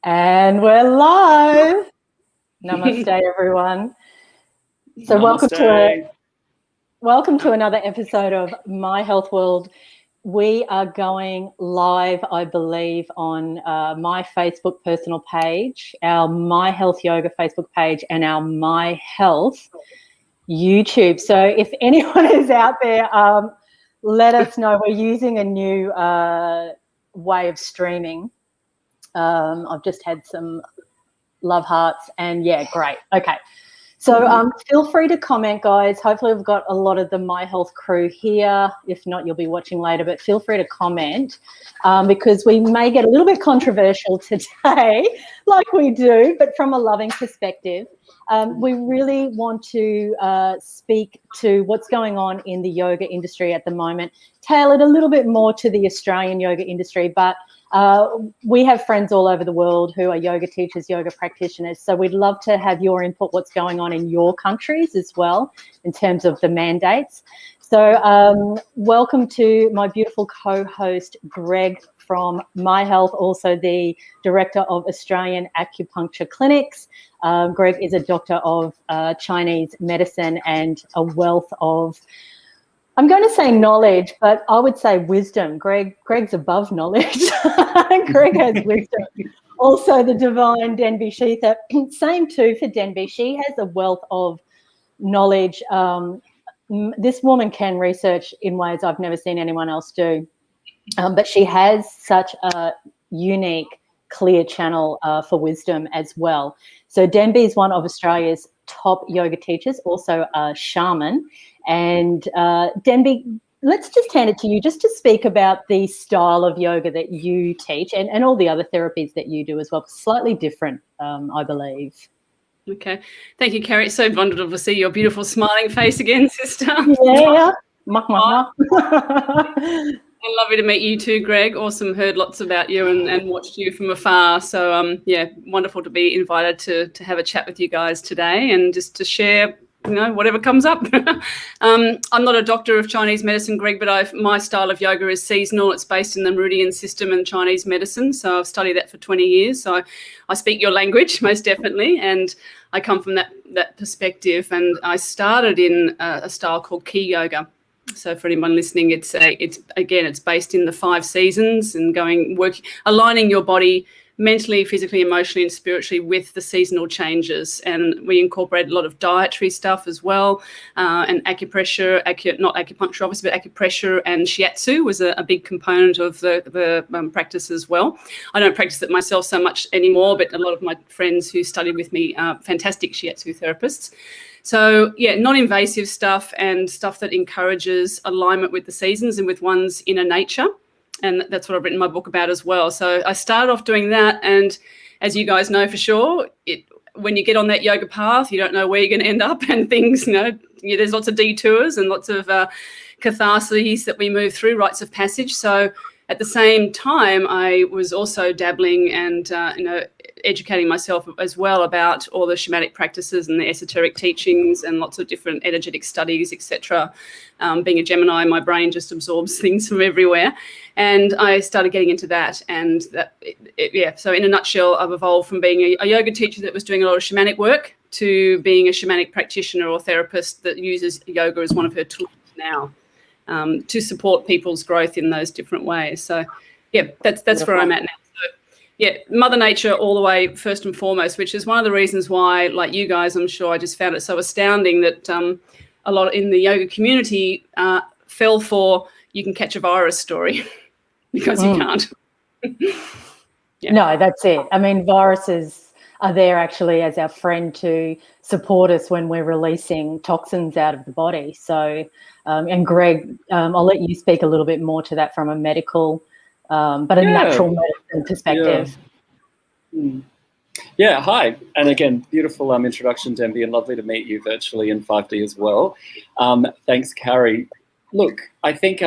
And we're live. Namaste, everyone. So Namaste. welcome to another episode of My Health World. We are going live, I believe, on my Facebook personal page, our My Health Yoga Facebook page, and our My Health YouTube. So if anyone is out there, let us know. We're using a new way of streaming. I've just had some love hearts and yeah, great. Okay. So feel free to comment, guys. Hopefully we've got a lot of the My Health crew here. If not, you'll be watching later, but feel free to comment because we may get a little bit controversial today, like we do, but from a loving perspective. We really want to speak to what's going on in the yoga industry at the moment, tail it a little bit more to the Australian yoga industry, but we have friends all over the world who are yoga teachers, yoga practitioners. So we'd love to have your input, what's going on in your countries as well in terms of the mandates. So welcome to my beautiful co-host, Greg from My Health, also the Director of Australian Acupuncture Clinics. Greg is a doctor of Chinese medicine and a wealth of, I'm going to say knowledge, but I would say wisdom. Greg's above knowledge. Greg has wisdom. Also the divine Denby Sheather. Same too for Denby. She has a wealth of knowledge. This woman can research in ways I've never seen anyone else do. But she has such a unique, clear channel for wisdom as well. So Denby is one of Australia's top yoga teachers, also a shaman. And Denby, let's just hand it to you just to speak about the style of yoga that you teach and all the other therapies that you do as well. Slightly different, I believe. Okay. Thank you, Carrie. It's so wonderful to see your beautiful smiling face again, sister. Yeah. And lovely to meet you too, Greg. Awesome. Heard lots about you and watched you from afar. So, yeah, wonderful to be invited to have a chat with you guys today and just to share, whatever comes up. I'm not a doctor of Chinese medicine, Greg, but my style of yoga is seasonal. It's based in the Meridian system and Chinese medicine. So I've studied that for 20 years. So I speak your language, most definitely. And I come from that perspective. And I started in a style called Ki yoga. So for anyone listening, it's based in the 5 seasons and aligning your body mentally, physically, emotionally, and spiritually with the seasonal changes. And we incorporate a lot of dietary stuff as well, and acupressure, not acupuncture obviously, but acupressure and shiatsu was a big component of the practice as well. I don't practice it myself so much anymore, but a lot of my friends who studied with me are fantastic shiatsu therapists. So, yeah, non-invasive stuff and stuff that encourages alignment with the seasons and with one's inner nature. And that's what I've written my book about as well. So I started off doing that. And as you guys know for sure, when you get on that yoga path, you don't know where you're going to end up and things, there's lots of detours and lots of catharses that we move through, rites of passage. So at the same time, I was also dabbling and, educating myself as well about all the shamanic practices and the esoteric teachings and lots of different energetic studies, etc. Being a Gemini, my brain just absorbs things from everywhere. And I started getting into that. And so in a nutshell, I've evolved from being a yoga teacher that was doing a lot of shamanic work to being a shamanic practitioner or therapist that uses yoga as one of her tools now to support people's growth in those different ways. So, yeah, that's where I'm at now. Yeah, Mother Nature all the way first and foremost, which is one of the reasons why, like you guys, I'm sure I just found it so astounding that a lot in the yoga community fell for you can catch a virus story because you can't. Yeah. No, that's it. I mean, viruses are there actually as our friend to support us when we're releasing toxins out of the body. So, and Greg, I'll let you speak a little bit more to that from a medical but a natural medicine perspective. Yeah, hi. And again, beautiful introduction, Denby, and lovely to meet you virtually in 5D as well. Thanks, Carrie. Look, I think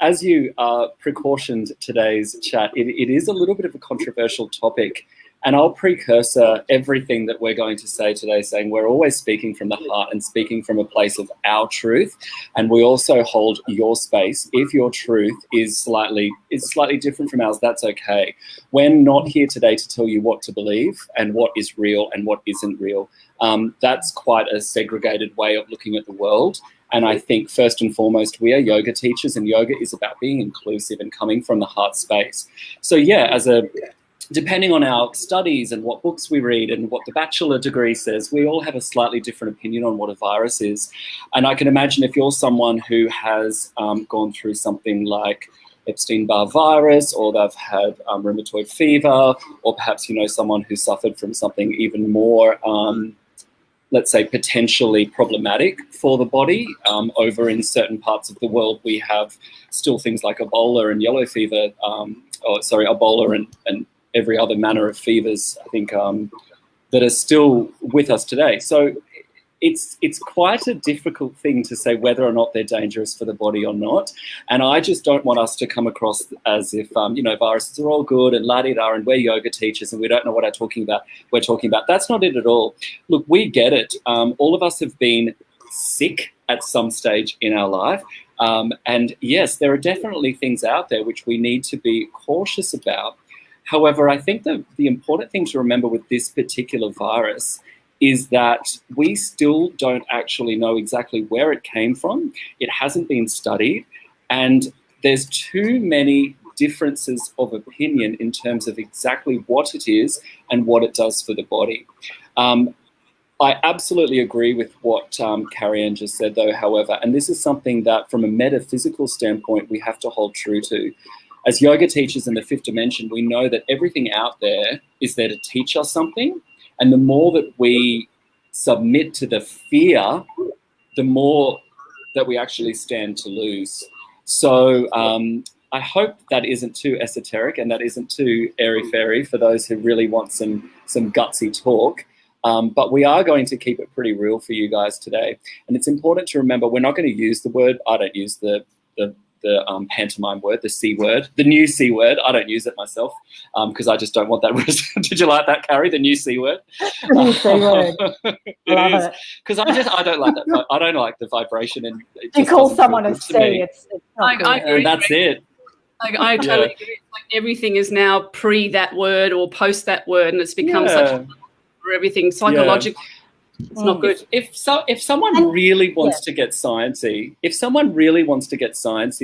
as you precautioned today's chat, it is a little bit of a controversial topic And I'll precursor everything that we're going to say today, saying we're always speaking from the heart and speaking from a place of our truth. And we also hold your space. If your truth is slightly different from ours, that's okay. We're not here today to tell you what to believe and what is real and what isn't real. That's quite a segregated way of looking at the world. And I think first and foremost, we are yoga teachers, and yoga is about being inclusive and coming from the heart space. So yeah, depending on our studies and what books we read and what the bachelor degree says, we all have a slightly different opinion on what a virus is. And I can imagine if you're someone who has gone through something like Epstein-Barr virus, or they've had rheumatoid fever, or perhaps you know someone who suffered from something even more let's say, potentially problematic for the body. Over in certain parts of the world, we have still things like Ebola and yellow fever, Ebola and every other manner of fevers, I think, that are still with us today. So it's quite a difficult thing to say whether or not they're dangerous for the body or not. And I just don't want us to come across as if, viruses are all good and la-di-da and we're yoga teachers and we don't know what we're talking about. That's not it at all. Look, we get it. All of us have been sick at some stage in our life. And yes, there are definitely things out there which we need to be cautious about. However, I think the important thing to remember with this particular virus is that we still don't actually know exactly where it came from. It hasn't been studied, and there's too many differences of opinion in terms of exactly what it is and what it does for the body. I absolutely agree with what Carrie just said, though, however, and this is something that from a metaphysical standpoint we have to hold true to. As yoga teachers in the fifth dimension, we know that everything out there is there to teach us something. And the more that we submit to the fear, the more that we actually stand to lose. So I hope that isn't too esoteric and that isn't too airy-fairy for those who really want some gutsy talk. But we are going to keep it pretty real for you guys today. And it's important to remember we're not going to use the word, I don't use the pantomime word, the C word, the new C word. I don't use it myself because I just don't want that. Did you like that, Carrie? The new C word? The new C word. It is because I don't like that. I don't like the vibration. And you call someone a C, it's not good. I agree. That's it. I totally agree. It's like everything is now pre that word or post that word, and it's become such a for everything psychologically. Yeah. It's not good. If someone really wants to get sciencey,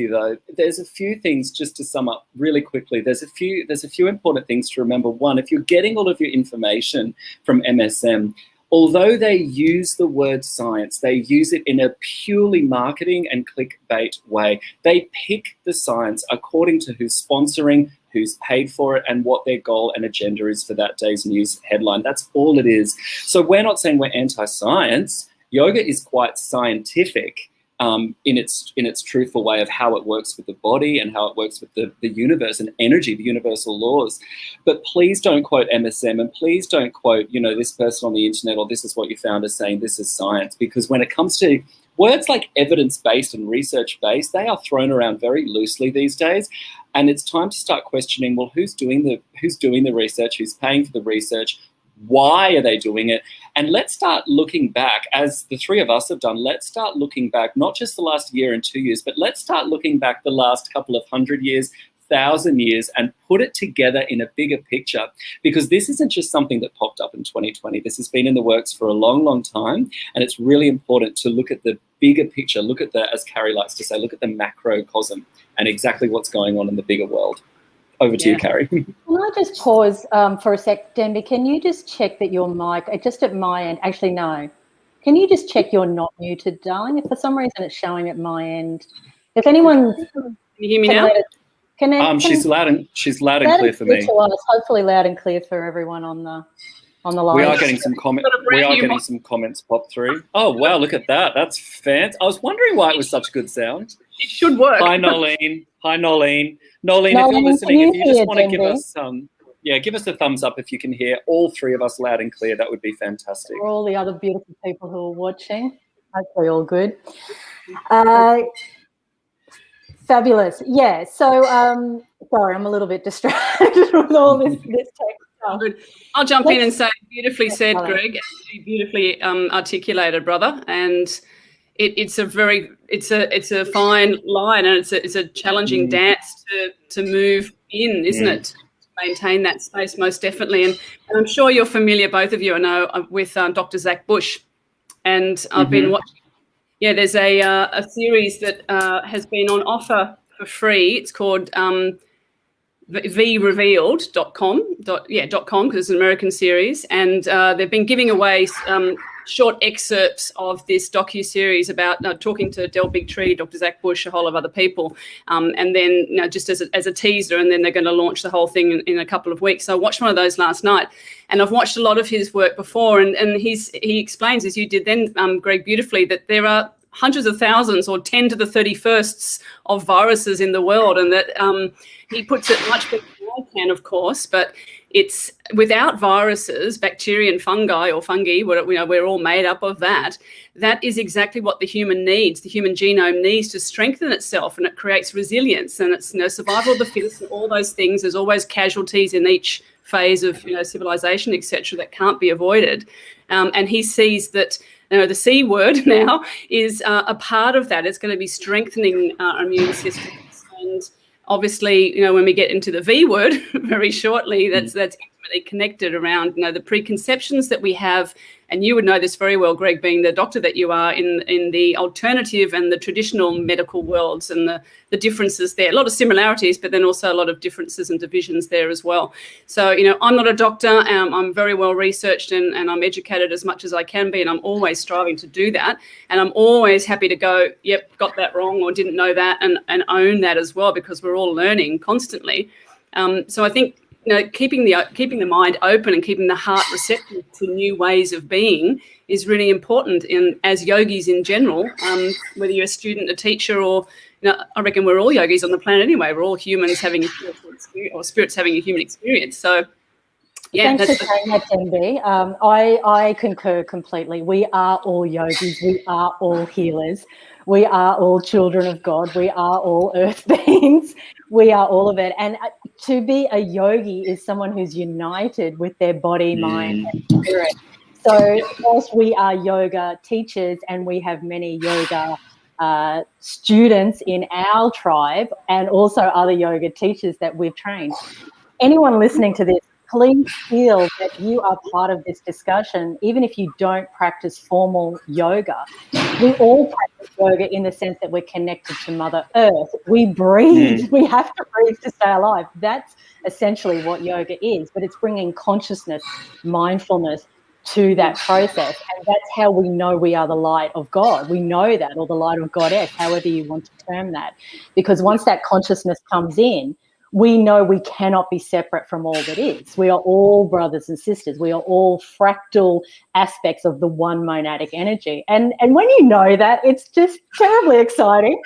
though, there's a few things just to sum up really quickly. There's a few important things to remember. One, if you're getting all of your information from MSM, although they use the word science, they use it in a purely marketing and clickbait way. They pick the science according to who's sponsoring, who's paid for it, and what their goal and agenda is for that day's news headline. That's all it is. So we're not saying we're anti-science. Yoga is quite scientific in its truthful way of how it works with the body and how it works with the universe and energy, the universal laws. But please don't quote MSM, and please don't quote, this person on the internet, or this is what you found as saying this is science, because when it comes to words like evidence-based and research-based, they are thrown around very loosely these days. And it's time to start questioning, well, who's doing the research, who's paying for the research, why are they doing it? And let's start looking back, as the three of us have done, let's start looking back, not just the last year and 2 years, but let's start looking back the last couple of 100 years, 1,000 years, and put it together in a bigger picture, because this isn't just something that popped up in 2020. This has been in the works for a long, long time, and it's really important to look at the bigger picture, look at the, as Carrie likes to say, look at the macrocosm and exactly what's going on in the bigger world. Over to you, Carrie. Can I just pause for a sec, Denby? Can you just check that your mic, just at my end, actually no. Can you just check you're not muted, darling? If for some reason it's showing at my end. If anyone... Can you hear me now? She's loud and clear for me. Hopefully loud and clear for everyone on the live. We are getting some comments. We are getting some comments pop through. Oh wow, look at that! That's fancy. I was wondering why it was such good sound. It should work. Hi, Nolene. Nolene, if you're listening, if you just want to give us give us a thumbs up if you can hear all three of us loud and clear. That would be fantastic. For all the other beautiful people who are watching, hopefully all good. Fabulous. Yeah. So, sorry, I'm a little bit distracted with all this tech Good. I'll jump in and say, beautifully said, Greg. Beautifully articulated, brother. And it's a fine line, and it's a challenging dance to move in, isn't it? To maintain that space, most definitely. And I'm sure you're familiar, both of you, I know, with Dr. Zach Bush. And I've been watching. Yeah, there's a series that has been on offer for free. It's called VRevealed.com, because it's an American series, and they've been giving away short excerpts of this docu-series about talking to Del Bigtree, Dr. Zach Bush, a whole of other people, and then just as a teaser, and then they're going to launch the whole thing in a couple of weeks. So I watched one of those last night, and I've watched a lot of his work before, and he explains, as you did then, Greg, beautifully, that there are hundreds of thousands or 10 to the 31st of viruses in the world, and that he puts it much better than I can, of course, but it's without viruses, bacteria and fungi, we're all made up of that. That is exactly what the human needs. The human genome needs to strengthen itself, and it creates resilience, and it's survival of the fittest and all those things. There's always casualties in each phase of civilization, etc., that can't be avoided. And he sees that the C word now is a part of that. It's going to be strengthening our immune systems. And obviously, when we get into the V word very shortly, that's intimately connected around, the preconceptions that we have. And you would know this very well, Greg, being the doctor that you are, in the alternative and the traditional medical worlds, and the differences there. A lot of similarities, but then also a lot of differences and divisions there as well. So, I'm not a doctor. I'm very well researched, and I'm educated as much as I can be, and I'm always striving to do that. And I'm always happy to go, yep, got that wrong, or didn't know that, and own that as well, because we're all learning constantly. So I think, keeping the mind open and keeping the heart receptive to new ways of being is really important as yogis in general, whether you're a student, a teacher, or, I reckon we're all yogis on the planet anyway. We're all humans having a spiritual experience, or spirits having a human experience. So, yeah. Thanks for saying that, Denby. I concur completely. We are all yogis. We are all healers. We are all children of God. We are all earth beings. We are all of it. And to be a yogi is someone who's united with their body, mind, and spirit. So whilst we are yoga teachers, and we have many yoga students in our tribe, and also other yoga teachers that we've trained, anyone listening to this, please feel that you are part of this discussion, even if you don't practice formal yoga. We all practice yoga in the sense that we're connected to Mother Earth. We breathe. We have to breathe to stay alive. That's essentially what yoga is, but it's bringing consciousness, mindfulness to that process. And that's how we know we are the light of God. We know that, or the light of Goddess, however you want to term that. Because once that consciousness comes in, we know we cannot be separate from all that is. We are all brothers and sisters. We are all fractal aspects of the one monadic energy. And when you know that, it's just terribly exciting,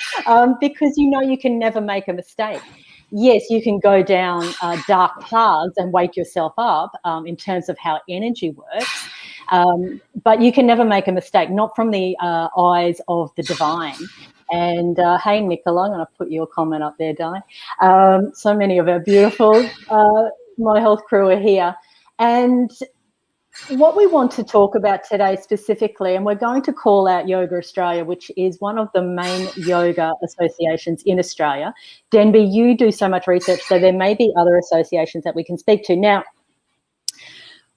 because you can never make a mistake. Yes, you can go down dark paths and wake yourself up in terms of how energy works, but you can never make a mistake, not from the eyes of the divine. And hey, Nicola, I'm going to put your comment up there, Di. So many of our beautiful My Health crew are here. And what we want to talk about today specifically, and we're going to call out Yoga Australia, which is one of the main yoga associations in Australia. Denby, you do so much research, so there may be other associations that we can speak to. Now,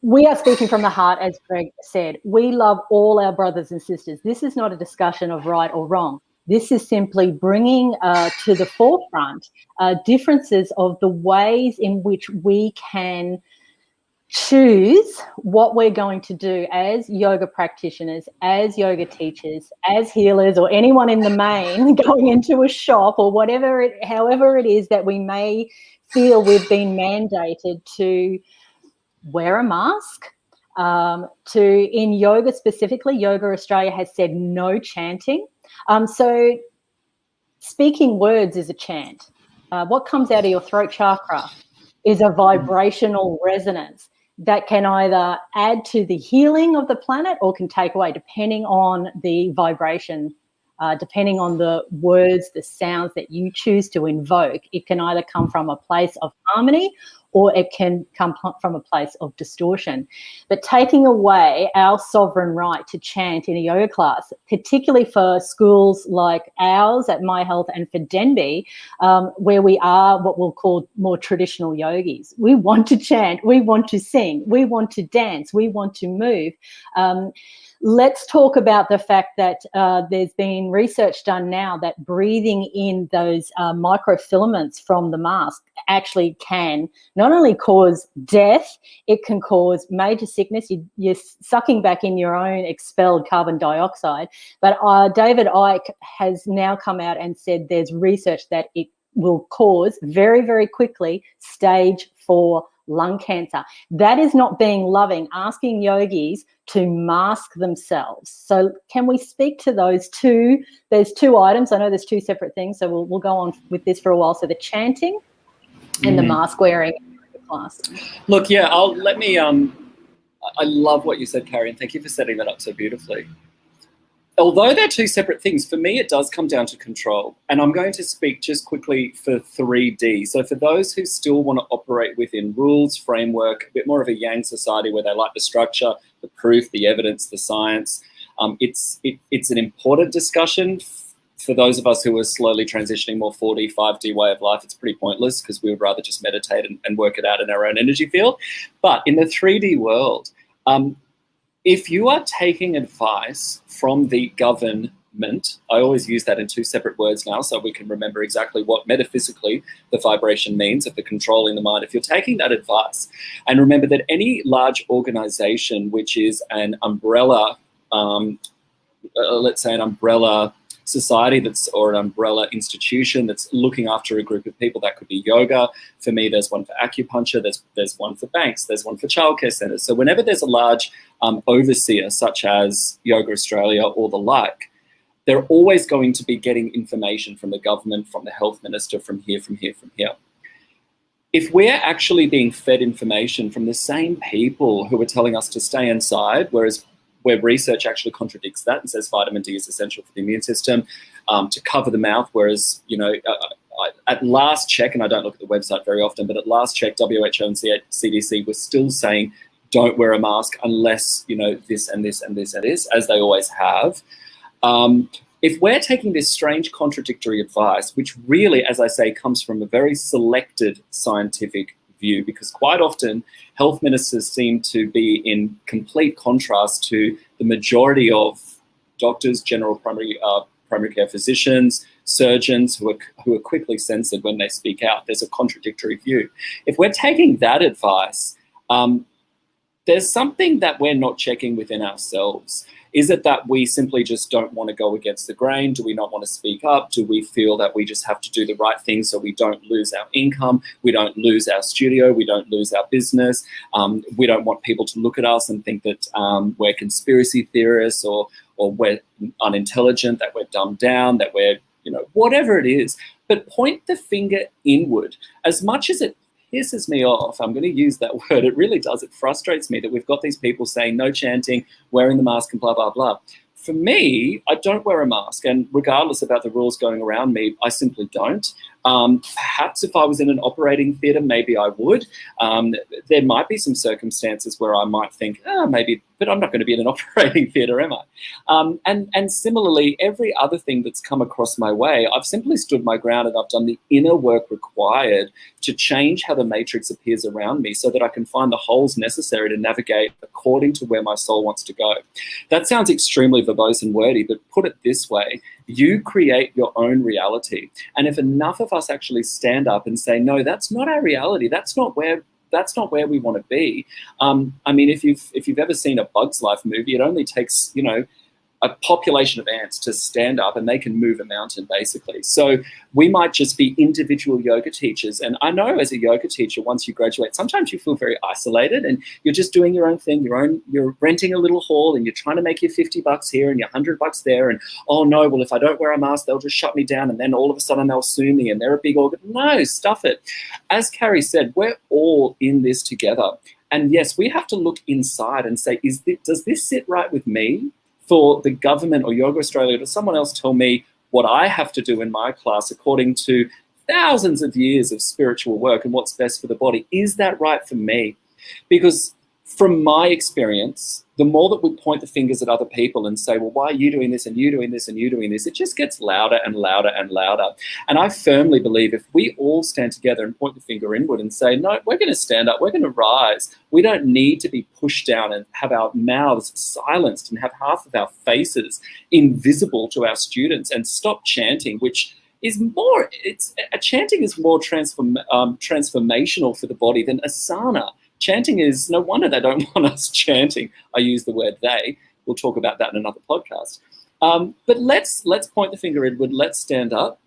we are speaking from the heart, as Greg said. We love all our brothers and sisters. This is not a discussion of right or wrong. This is simply bringing to the forefront differences of the ways in which we can choose what we're going to do as yoga practitioners, as yoga teachers, as healers, or anyone in the main going into a shop, or however it is that we may feel we've been mandated to wear a mask. In yoga specifically, Yoga Australia has said no chanting. So speaking words is a chant. What comes out of your throat chakra is a vibrational resonance that can either add to the healing of the planet or can take away, depending on the vibration depending on the words, the sounds that you choose to invoke, it can either come from a place of harmony or it can come from a place of distortion. But taking away our sovereign right to chant in a yoga class, particularly for schools like ours at My Health and for Denby, where we are what we'll call more traditional yogis. We want to chant, we want to sing, we want to dance, we want to move. Let's talk about the fact that there's been research done now that breathing in those microfilaments from the mask actually can not only cause death, it can cause major sickness. You're sucking back in your own expelled carbon dioxide. But David Icke has now come out and said there's research that it will cause very, very quickly stage 4 lung cancer. That is not being loving, asking yogis to mask themselves. So can we speak to those two? There's two items. I know there's two separate things, so we'll go on with this for a while. So the chanting and the mask wearing in the class. Look, yeah, I love what you said, Carrie, and thank you for setting that up so beautifully. Although they're two separate things, for me it does come down to control. And I'm going to speak just quickly for 3D. So for those who still want to operate within rules, framework, a bit more of a yang society where they like the structure, the proof, the evidence, the science, it's an important discussion. For those of us who are slowly transitioning more 4D, 5D way of life, it's pretty pointless because we would rather just meditate and work it out in our own energy field. But in the 3D world, if you are taking advice from the government, I always use that in two separate words now so we can remember exactly what metaphysically the vibration means of the controlling the mind. If you're taking that advice, and remember that any large organization which is an umbrella, let's say an umbrella society or an umbrella institution that's looking after a group of people, that could be yoga. For me, there's one for acupuncture, there's one for banks, there's one for childcare centers. So whenever there's a large overseer, such as Yoga Australia or the like, they're always going to be getting information from the government, from the health minister, from here. If we're actually being fed information from the same people who are telling us to stay inside, where research actually contradicts that and says vitamin D is essential for the immune system, to cover the mouth, whereas, at last check, and I don't look at the website very often, but at last check, WHO and CDC were still saying, don't wear a mask unless, this and this and this and this, as they always have. If we're taking this strange contradictory advice, which really, as I say, comes from a very selected scientific view, because quite often health ministers seem to be in complete contrast to the majority of doctors, general primary care physicians, surgeons who are quickly censored when they speak out. There's a contradictory view. If we're taking that advice, there's something that we're not checking within ourselves. Is it that we simply just don't want to go against the grain? Do we not want to speak up? Do we feel that we just have to do the right thing so we don't lose our income? We don't lose our studio. We don't lose our business. We don't want people to look at us and think that we're conspiracy theorists or we're unintelligent, that we're dumbed down, that we're, whatever it is. But point the finger inward. As much as it pisses me off, I'm going to use that word, it really does, it frustrates me that we've got these people saying no chanting, wearing the mask and blah, blah, blah. For me, I don't wear a mask, and regardless about the rules going around me, I simply don't. Perhaps if I was in an operating theatre, maybe I would. There might be some circumstances where I might think, maybe, but I'm not going to be in an operating theatre, am I? And similarly, every other thing that's come across my way, I've simply stood my ground and I've done the inner work required to change how the matrix appears around me so that I can find the holes necessary to navigate according to where my soul wants to go. That sounds extremely verbose and wordy, but put it this way, you create your own reality. And if enough of us actually stand up and say, no, that's not our reality, that's not where we want to be. I mean, if you've ever seen a Bug's Life movie, it only takes, a population of ants to stand up and they can move a mountain, basically. So we might just be individual yoga teachers. And I know as a yoga teacher, once you graduate, sometimes you feel very isolated and you're just doing your own thing, you're renting a little hall and you're trying to make your $50 here and your $100 there. And, oh no, well, if I don't wear a mask, they'll just shut me down. And then all of a sudden they'll sue me and they're a big organ. No, stuff it. As Carrie said, we're all in this together. And yes, we have to look inside and say, does this sit right with me? for the government or Yoga Australia or someone else tell me what I have to do in my class according to thousands of years of spiritual work and what's best for the body. Is that right for me? Because from my experience, the more that we point the fingers at other people and say, well, why are you doing this and you doing this and you doing this, it just gets louder and louder and louder. And I firmly believe if we all stand together and point the finger inward and say, no, we're going to stand up, we're going to rise. We don't need to be pushed down and have our mouths silenced and have half of our faces invisible to our students and stop chanting, which is more, chanting is more transformational for the body than asana. Chanting is, no wonder they don't want us chanting. I use the word they. We'll talk about that in another podcast. But let's point the finger inward, let's stand up,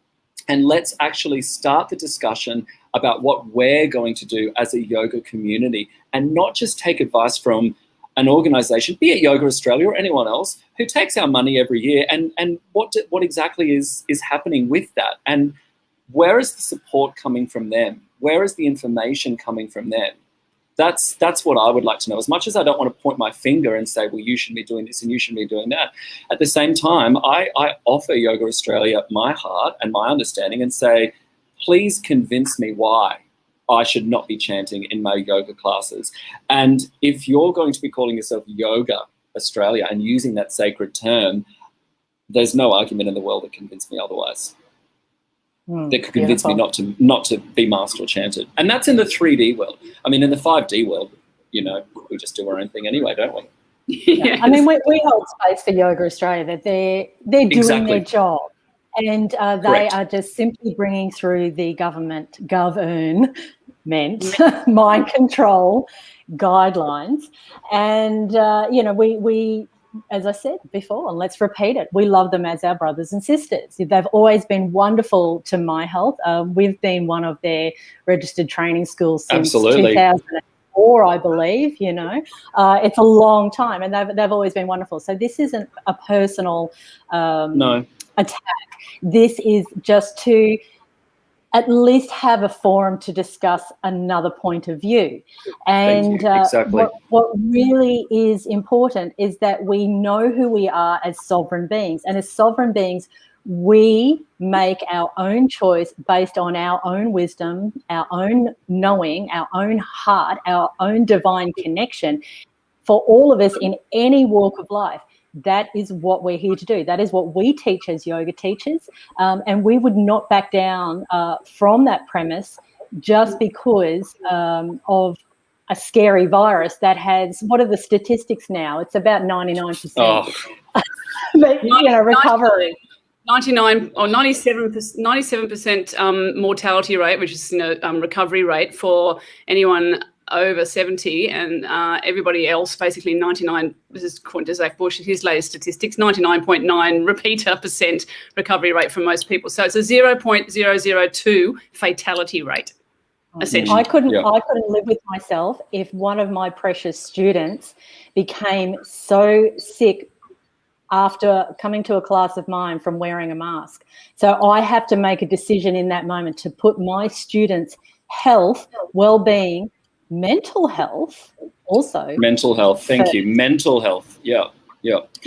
and let's actually start the discussion about what we're going to do as a yoga community, and not just take advice from an organization, be it Yoga Australia or anyone else, who takes our money every year, and what exactly is happening with that, and where is the support coming from them? Where is the information coming from them? That's what I would like to know. As much as I don't want to point my finger and say, well, you should be doing this and you shouldn't be doing that, at the same time, I offer Yoga Australia my heart and my understanding and say, please convince me why I should not be chanting in my yoga classes. And if you're going to be calling yourself Yoga Australia and using that sacred term, there's no argument in the world that convince me otherwise. That could convince me not to be masked or chanted. And that's in the 3D world. I mean, in the 5D world, we just do our own thing anyway, don't we? Yeah. I mean, we hold space for Yoga Australia, that they're doing their job. And they are just simply bringing through the government mind control guidelines. And, we as I said before, and let's repeat it, we love them as our brothers and sisters. They've always been wonderful to my health. We've been one of their registered training schools since 2004, I believe. It's a long time, and they've always been wonderful. So this isn't a personal attack. This is just to at least have a forum to discuss another point of view. And exactly. What really is important is that we know who we are as sovereign beings. And as sovereign beings, we make our own choice based on our own wisdom, our own knowing, our own heart, our own divine connection. For all of us in any walk of life, that is what we're here to do. That is what we teach as yoga teachers. And we would not back down from that premise just because of a scary virus that has, what are the statistics now? It's about 99% recovery. 99 or 97% mortality rate, which is recovery rate for anyone over 70, and everybody else basically 99. This is according to Zach Bush, his latest statistics, 99.9 repeater percent recovery rate for most people. So it's a 0.002 fatality rate. Essentially, I couldn't live with myself if one of my precious students became so sick after coming to a class of mine from wearing a mask. So I have to make a decision in that moment to put my students' health, well-being, mental health also. Mental health, thank you. Mental health, yeah.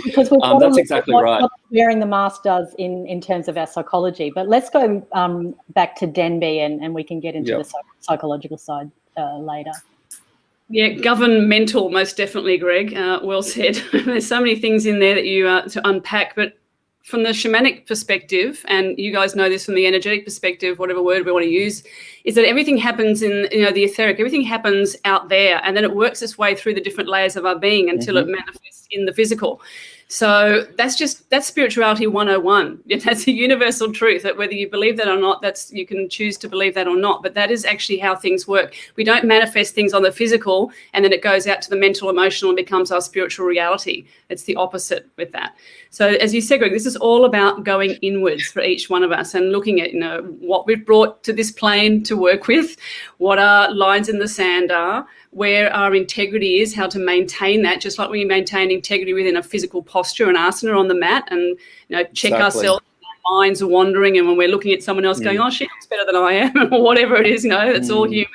Because that's exactly right. What wearing the mask does in terms of our psychology. But let's go back to Denby and we can get into the psychological side later. Yeah, governmental, most definitely, Greg. Well said. There's so many things in there that you to unpack, but from the shamanic perspective, and you guys know this from the energetic perspective, whatever word we want to use, is that everything happens in the etheric. Everything happens out there, and then it works its way through the different layers of our being until it manifests in the physical. So that's spirituality 101. That's a universal truth that whether you believe that or not, you can choose to believe that or not. But that is actually how things work. We don't manifest things on the physical and then it goes out to the mental, emotional, and becomes our spiritual reality. It's the opposite with that. So as you said, Greg, this is all about going inwards for each one of us and looking at what we've brought to this plane to work with, what our lines in the sand are, where our integrity is, how to maintain that, just like we maintain integrity within a physical posture, an asana on the mat, and check ourselves. Our minds are wandering, and when we're looking at someone else going, oh, she looks better than I am, or whatever it is, it's all human.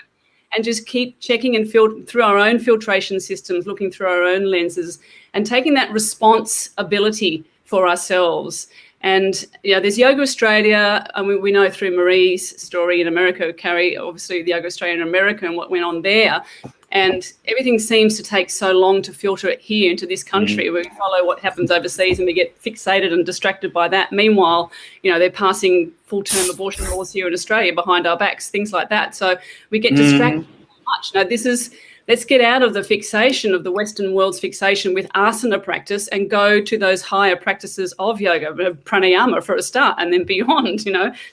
and just keep checking and through our own filtration systems, looking through our own lenses and taking that responsibility for ourselves. And there's Yoga Australia. I mean, we know through Marie's story in America, Carrie, obviously the Yoga Australia in America and what went on there. And everything seems to take so long to filter it here into this country. We follow what happens overseas and we get fixated and distracted by that. Meanwhile, they're passing full-term abortion laws here in Australia behind our backs, things like that. So we get distracted so much. Now, let's get out of the fixation of the Western world's fixation with asana practice and go to those higher practices of yoga, pranayama for a start, and then beyond.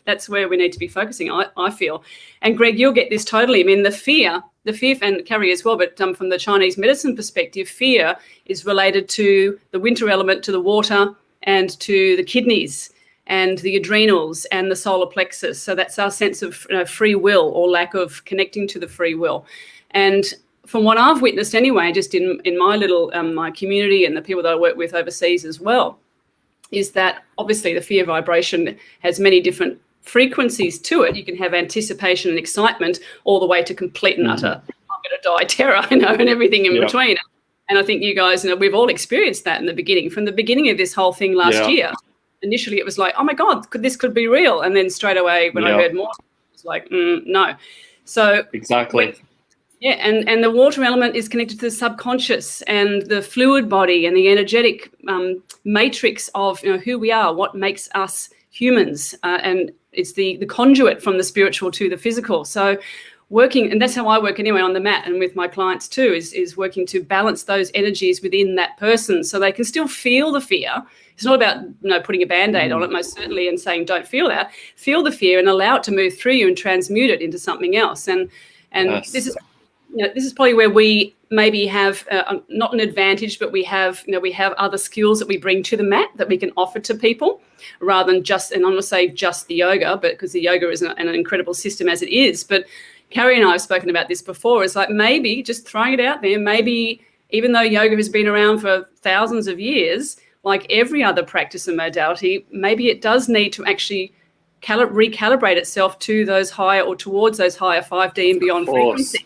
That's where we need to be focusing, I feel. And Greg, you'll get this totally. I mean, the fear, and Carrie as well, but from the Chinese medicine perspective, fear is related to the winter element, to the water, and to the kidneys and the adrenals and the solar plexus. So that's our sense of free will, or lack of connecting to the free will. And from what I've witnessed anyway, just in my little my community and the people that I work with overseas as well, is that obviously the fear vibration has many different frequencies to it. You can have anticipation and excitement all the way to complete and utter, I'm going to die terror, and everything in between. And I think you guys, we've all experienced that in the beginning. From the beginning of this whole thing last year, initially it was like, oh my God, this could be real. And then straight away when I heard more, it was like, no. So exactly. And the water element is connected to the subconscious and the fluid body and the energetic matrix of who we are, what makes us humans, and it's the conduit from the spiritual to the physical. So working, and that's how I work anyway on the mat and with my clients too, is working to balance those energies within that person so they can still feel the fear. It's not about putting a Band-Aid on it, most certainly, and saying don't feel that. Feel the fear and allow it to move through you and transmute it into something else. And this is this is probably where we maybe have not an advantage, but we have other skills that we bring to the mat that we can offer to people, rather than just, and I'm going to say just the yoga, but because the yoga is an incredible system as it is. But Carrie and I have spoken about this before. It's like maybe just throwing it out there, maybe even though yoga has been around for thousands of years, like every other practice and modality, maybe it does need to actually recalibrate itself to those higher, or towards those higher 5D and beyond frequencies,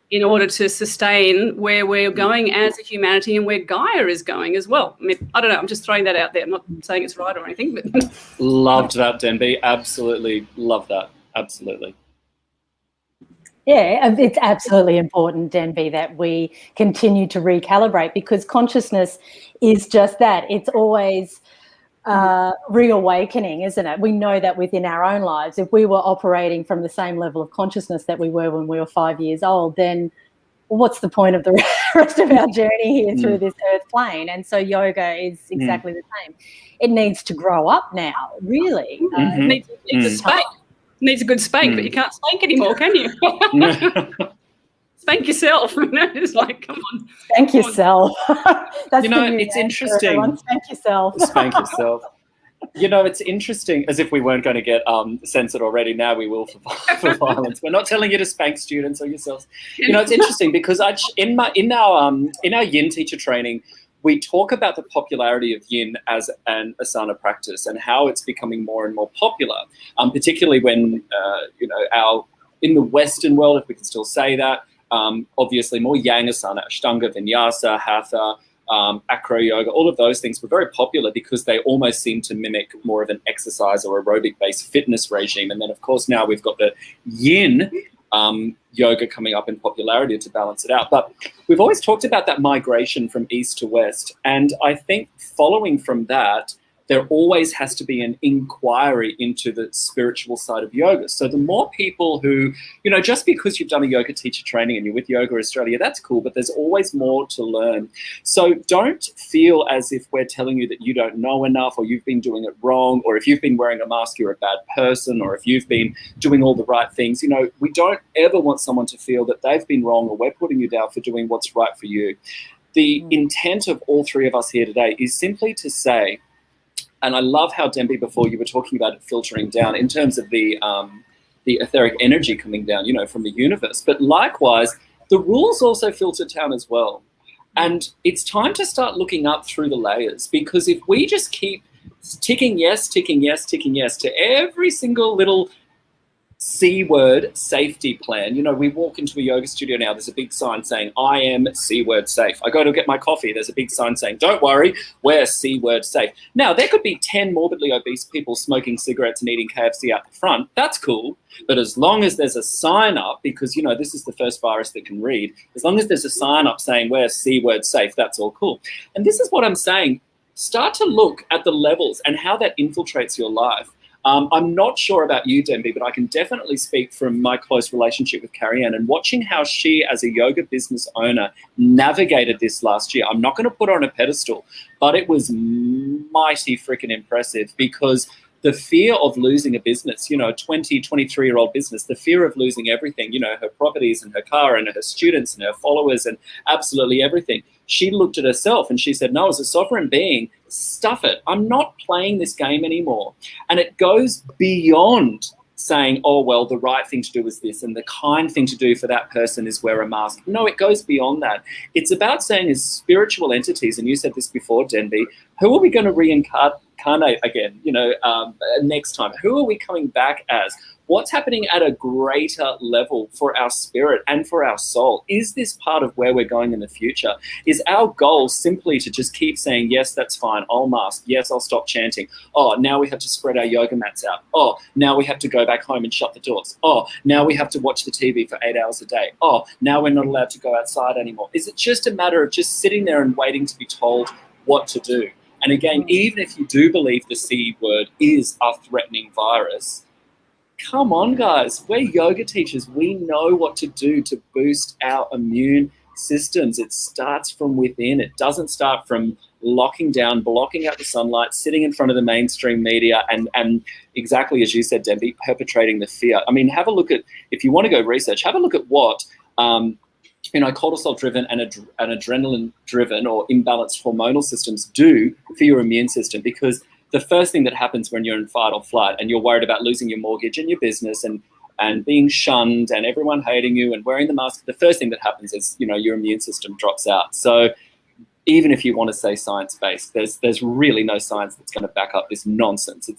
in order to sustain where we're going as a humanity and where Gaia is going as well. I mean, I don't know, I'm just throwing that out there. I'm not saying it's right or anything. But loved that, Denby. Absolutely love that. Absolutely. Yeah, it's absolutely important, Denby, that we continue to recalibrate, because consciousness is just that. It's always reawakening, isn't it? We know that within our own lives, if we were operating from the same level of consciousness that we were when we were 5 years old, then what's the point of the rest of our journey here through this earth plane? And so yoga is exactly the same. It needs to grow up now, really. It needs a spank. Needs a good spank, but you can't spank anymore, can you? Spank yourself. It's like, come on. Spank yourself. That's it's interesting. Everyone. Spank yourself. Spank yourself. It's interesting, as if we weren't going to get censored already. Now we will for violence. We're not telling you to spank students or yourselves. It's interesting because in our yin teacher training, we talk about the popularity of yin as an asana practice and how it's becoming more and more popular, particularly when in the Western world, if we can still say that. Obviously more yang asana, ashtanga, vinyasa, hatha, acro yoga, all of those things were very popular because they almost seem to mimic more of an exercise or aerobic-based fitness regime. And then, of course, now we've got the yin yoga coming up in popularity to balance it out. But we've always talked about that migration from east to west. And I think following from that, there always has to be an inquiry into the spiritual side of yoga. So the more people who, just because you've done a yoga teacher training and you're with Yoga Australia, that's cool, but there's always more to learn. So don't feel as if we're telling you that you don't know enough or you've been doing it wrong, or if you've been wearing a mask, you're a bad person, or if you've been doing all the right things. We don't ever want someone to feel that they've been wrong or we're putting you down for doing what's right for you. The intent of all three of us here today is simply to say, and I love how, Denby, before you were talking about it filtering down in terms of the etheric energy coming down, from the universe. But likewise, the rules also filter down as well. And it's time to start looking up through the layers, because if we just keep ticking yes, ticking yes, ticking yes to every single little C word safety plan. You know, we walk into a yoga studio now, there's a big sign saying, I am C word safe. I go to get my coffee, there's a big sign saying, don't worry, we're C word safe. Now, there could be 10 morbidly obese people smoking cigarettes and eating KFC out the front. That's cool. But as long as there's a sign up, because, you know, this is the first virus that can read, as long as there's a sign up saying we're C word safe, that's all cool. And this is what I'm saying. Start to look at the levels and how that infiltrates your life. I'm not sure about you, Denby, but I can definitely speak from my close relationship with Carrie and watching how she, as a yoga business owner, navigated this last year. I'm not going to put her on a pedestal, but it was mighty freaking impressive, because the fear of losing a business, you know, a 23-year-old business, the fear of losing everything, you know, her properties and her car and her students and her followers and absolutely everything. She looked at herself and she said, no, as a sovereign being, stuff it. I'm not playing this game anymore. And it goes beyond saying, oh, well, the right thing to do is this and the kind thing to do for that person is wear a mask. No, it goes beyond that. It's about saying, as spiritual entities, and you said this before, Denby, who are we going to reincarnate again, you know, next time? Who are we coming back as? What's happening at a greater level for our spirit and for our soul? Is this part of where we're going in the future? Is our goal simply to just keep saying, yes, that's fine, I'll mask, yes, I'll stop chanting. Oh, now we have to spread our yoga mats out. Oh, now we have to go back home and shut the doors. Oh, now we have to watch the TV for 8 hours a day. Oh, now we're not allowed to go outside anymore. Is it just a matter of just sitting there and waiting to be told what to do? And again, even if you do believe the C word is a threatening virus, come on, guys. We're yoga teachers. We know what to do to boost our immune systems. It starts from within. It doesn't start from locking down, blocking out the sunlight, sitting in front of the mainstream media, and exactly as you said, Denby, perpetrating the fear. I mean, have a look at, if you want to go research, have a look at what you know, cortisol-driven and adrenaline-driven or imbalanced hormonal systems do for your immune system. Because the first thing that happens when you're in fight or flight and you're worried about losing your mortgage and your business and being shunned and everyone hating you and wearing the mask, the first thing that happens is, you know, your immune system drops out. So even if you want to say science-based, there's really no science that's going to back up this nonsense.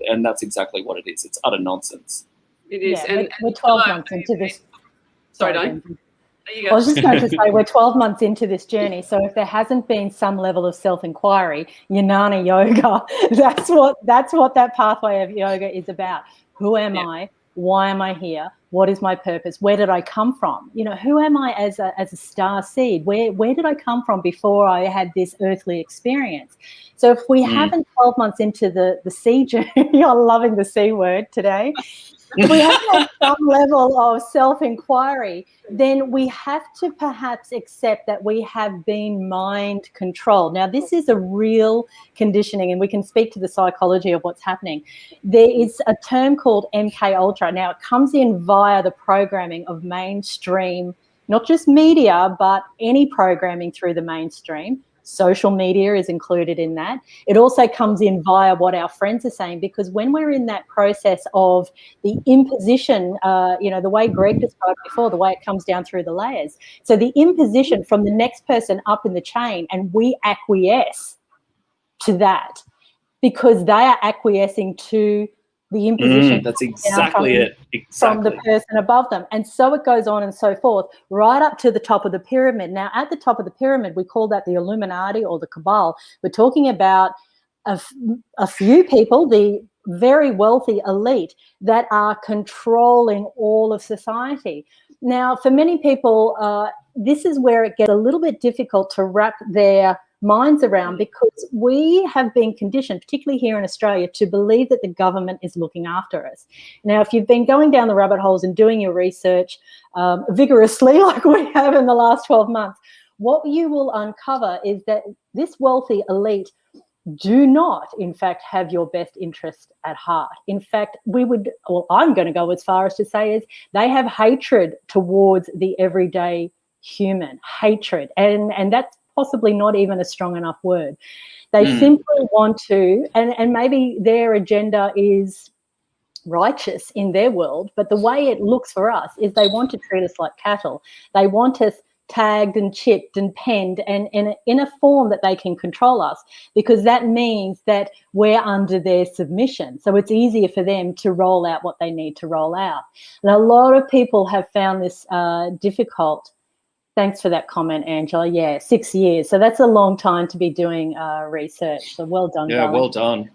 And that's exactly what it is. It's utter nonsense. It is. Yeah, we're 12 months into this. Sorry, Diane. I was just going to say, we're 12 months into this journey. So if there hasn't been some level of self-inquiry, Jnana yoga, that's what that pathway of yoga is about. Who am I? Why am I here? What is my purpose? Where did I come from? You know, who am I as a star seed? Where did I come from before I had this earthly experience? So if we haven't 12 months into the C journey, I'm loving the C word today. If we haven't had some level of self-inquiry, then we have to perhaps accept that we have been mind controlled. Now, this is a real conditioning, and we can speak to the psychology of what's happening. There is a term called MK Ultra. Now, it comes in via the programming of mainstream, not just media, but any programming through the mainstream. Social media is included in that. It also comes in via what our friends are saying, because when we're in that process of the imposition, you know, the way Greg described before, the way it comes down through the layers. So the imposition from the next person up in the chain, and we acquiesce to that because they are acquiescing to the imposition. That's exactly it. From the person above them. And so it goes on and so forth, right up to the top of the pyramid. Now, at the top of the pyramid, we call that the Illuminati or the Cabal. We're talking about a few people, the very wealthy elite, that are controlling all of society. Now, for many people, this is where it gets a little bit difficult to wrap their minds around, because we have been conditioned, particularly here in Australia, to believe that the government is looking after us. Now, if you've been going down the rabbit holes and doing your research vigorously like we have in the last 12 months, what you will uncover is that this wealthy elite do not, in fact, have your best interest at heart. In fact, I'm going to go as far as to say is they have hatred towards the everyday human, hatred. And that's possibly not even a strong enough word. They simply want to, and maybe their agenda is righteous in their world, but the way it looks for us is they want to treat us like cattle. They want us tagged and chipped and penned and in a form that they can control us, because that means that we're under their submission. So it's easier for them to roll out what they need to roll out. And a lot of people have found this difficult. Thanks for that comment, Angela. Yeah, 6 years. So that's a long time to be doing research. So well done. Yeah, darling. well done.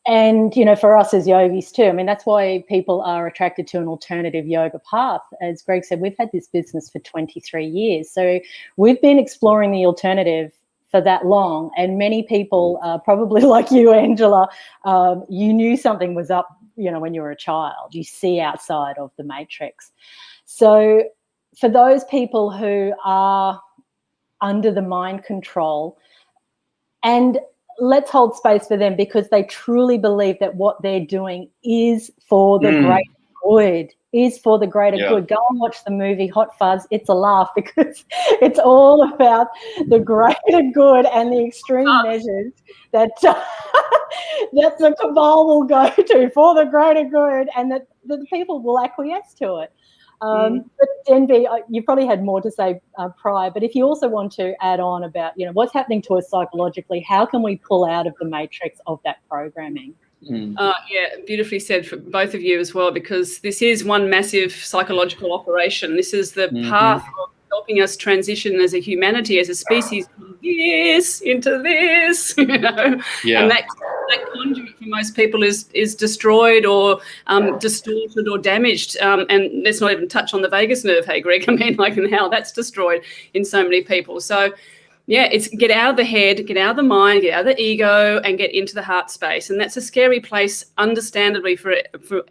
And, you know, for us as yogis too, I mean, that's why people are attracted to an alternative yoga path. As Greg said, we've had this business for 23 years. So we've been exploring the alternative for that long. And many people, probably like you, Angela, you knew something was up, you know, when you were a child. You see outside of the matrix. So for those people who are under the mind control, and let's hold space for them, because they truly believe that what they're doing is for the greater good, is for the greater good. Go and watch the movie Hot Fuzz. It's a laugh, because it's all about the greater good and the extreme measures that that the cabal will go to for the greater good, and that the people will acquiesce to it. But Denby, you probably had more to say prior, but if you also want to add on about, you know, what's happening to us psychologically, how can we pull out of the matrix of that programming? Yeah, beautifully said for both of you as well, because this is one massive psychological operation. This is the path of helping us transition as a humanity, as a species, from this into this, you know. And that conduit for most people is destroyed or distorted or damaged. And let's not even touch on the vagus nerve, hey, Greg, I mean, like, and how that's destroyed in so many people. So yeah, it's get out of the head, get out of the mind, get out of the ego, and get into the heart space. And that's a scary place, understandably, for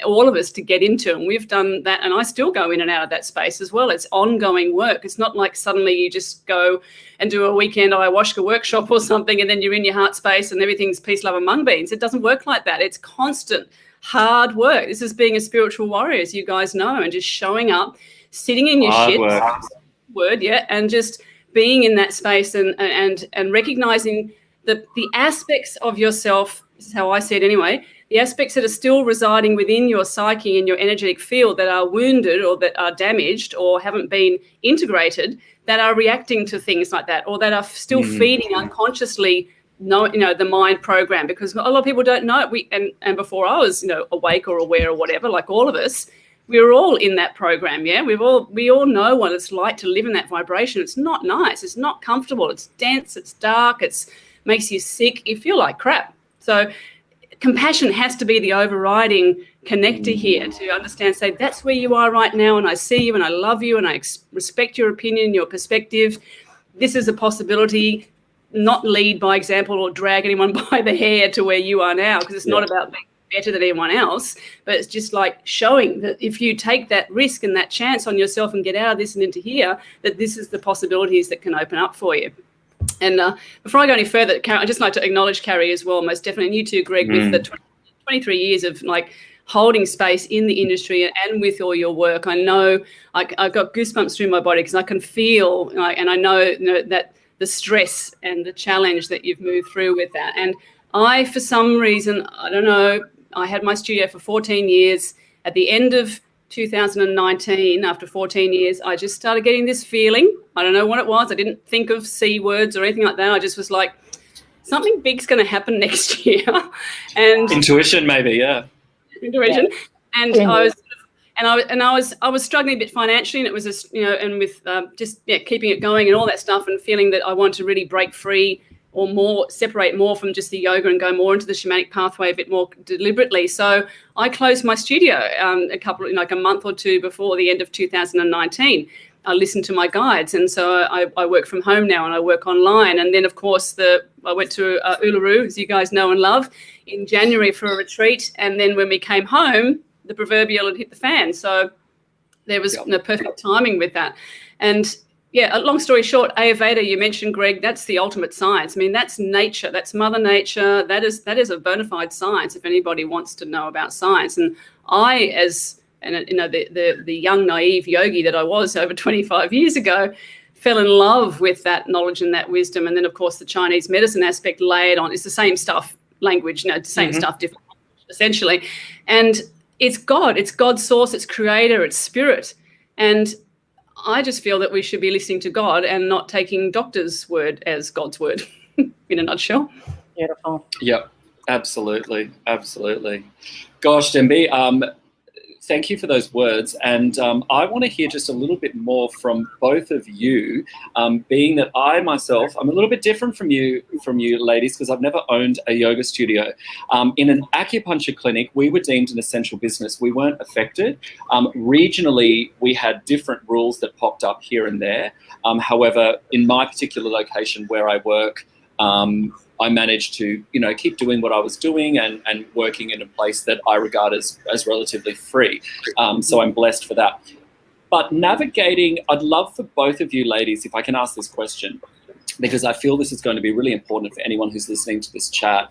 all of us to get into. And we've done that, and I still go in and out of that space as well. It's ongoing work. It's not like suddenly you just go and do a weekend ayahuasca workshop or something, and then you're in your heart space and everything's peace, love, and mung beans. It doesn't work like that. It's constant, hard work. This is being a spiritual warrior, as you guys know, and just showing up, sitting in your and just being in that space and recognizing the aspects of yourself, this is how I see it anyway, the aspects that are still residing within your psyche and your energetic field that are wounded or that are damaged or haven't been integrated, that are reacting to things like that, or that are still feeding unconsciously, the mind program. Because a lot of people don't know it. And before I was, awake or aware or whatever, like all of us, we're all in that program, yeah? We all know what it's like to live in that vibration. It's not nice. It's not comfortable. It's dense. It's dark. It makes you sick. You feel like crap. So compassion has to be the overriding connector here to understand, say, that's where you are right now, and I see you, and I love you, and I respect your opinion, your perspective. This is a possibility. Not lead by example or drag anyone by the hair to where you are now, because it's not about being better than anyone else, but it's just like showing that if you take that risk and that chance on yourself and get out of this and into here, that this is the possibilities that can open up for you. And before I go any further, I'd just like to acknowledge Carrie as well, most definitely, and you too, Greg, with the 23 years of holding space in the industry and with all your work. I know I got goosebumps through my body because I can feel and I know that the stress and the challenge that you've moved through with that. And I, for some reason, I don't know, I had my studio for 14 years. At the end of 2019, after 14 years, I just started getting this feeling. I don't know what it was. I didn't think of C words or anything like that. I just was like, something big's going to happen next year. And intuition, maybe, yeah. Intuition. And I was struggling a bit financially, and it was just, and with keeping it going and all that stuff, and feeling that I want to really break free or separate more from just the yoga and go more into the shamanic pathway a bit more deliberately. So I closed my studio a month or two before the end of 2019. I listened to my guides, and so I work from home now and I work online. And then, of course, I went to Uluru, as you guys know and love, in January for a retreat. And then when we came home, the proverbial had hit the fan. So there was perfect timing with that. And yeah, long story short, Ayurveda, you mentioned, Greg, that's the ultimate science. I mean, that's nature, that's Mother Nature. That is a bona fide science if anybody wants to know about science. And I, the young, naive yogi that I was over 25 years ago, fell in love with that knowledge and that wisdom. And then, of course, the Chinese medicine aspect layered on. It's the same stuff, language, the same stuff, different language, essentially. And it's God, it's God's source, it's creator, it's spirit. And I just feel that we should be listening to God and not taking doctor's word as God's word, in a nutshell. Beautiful. Yep, absolutely, absolutely. Gosh, Denby, thank you for those words. And I want to hear just a little bit more from both of you, being that I myself, I'm a little bit different from you ladies, because I've never owned a yoga studio. In an acupuncture clinic, we were deemed an essential business. We weren't affected. Regionally, we had different rules that popped up here and there. However, in my particular location where I work, I managed to, keep doing what I was doing and working in a place that I regard as relatively free. So I'm blessed for that. But navigating, I'd love for both of you ladies, if I can ask this question, because I feel this is going to be really important for anyone who's listening to this chat.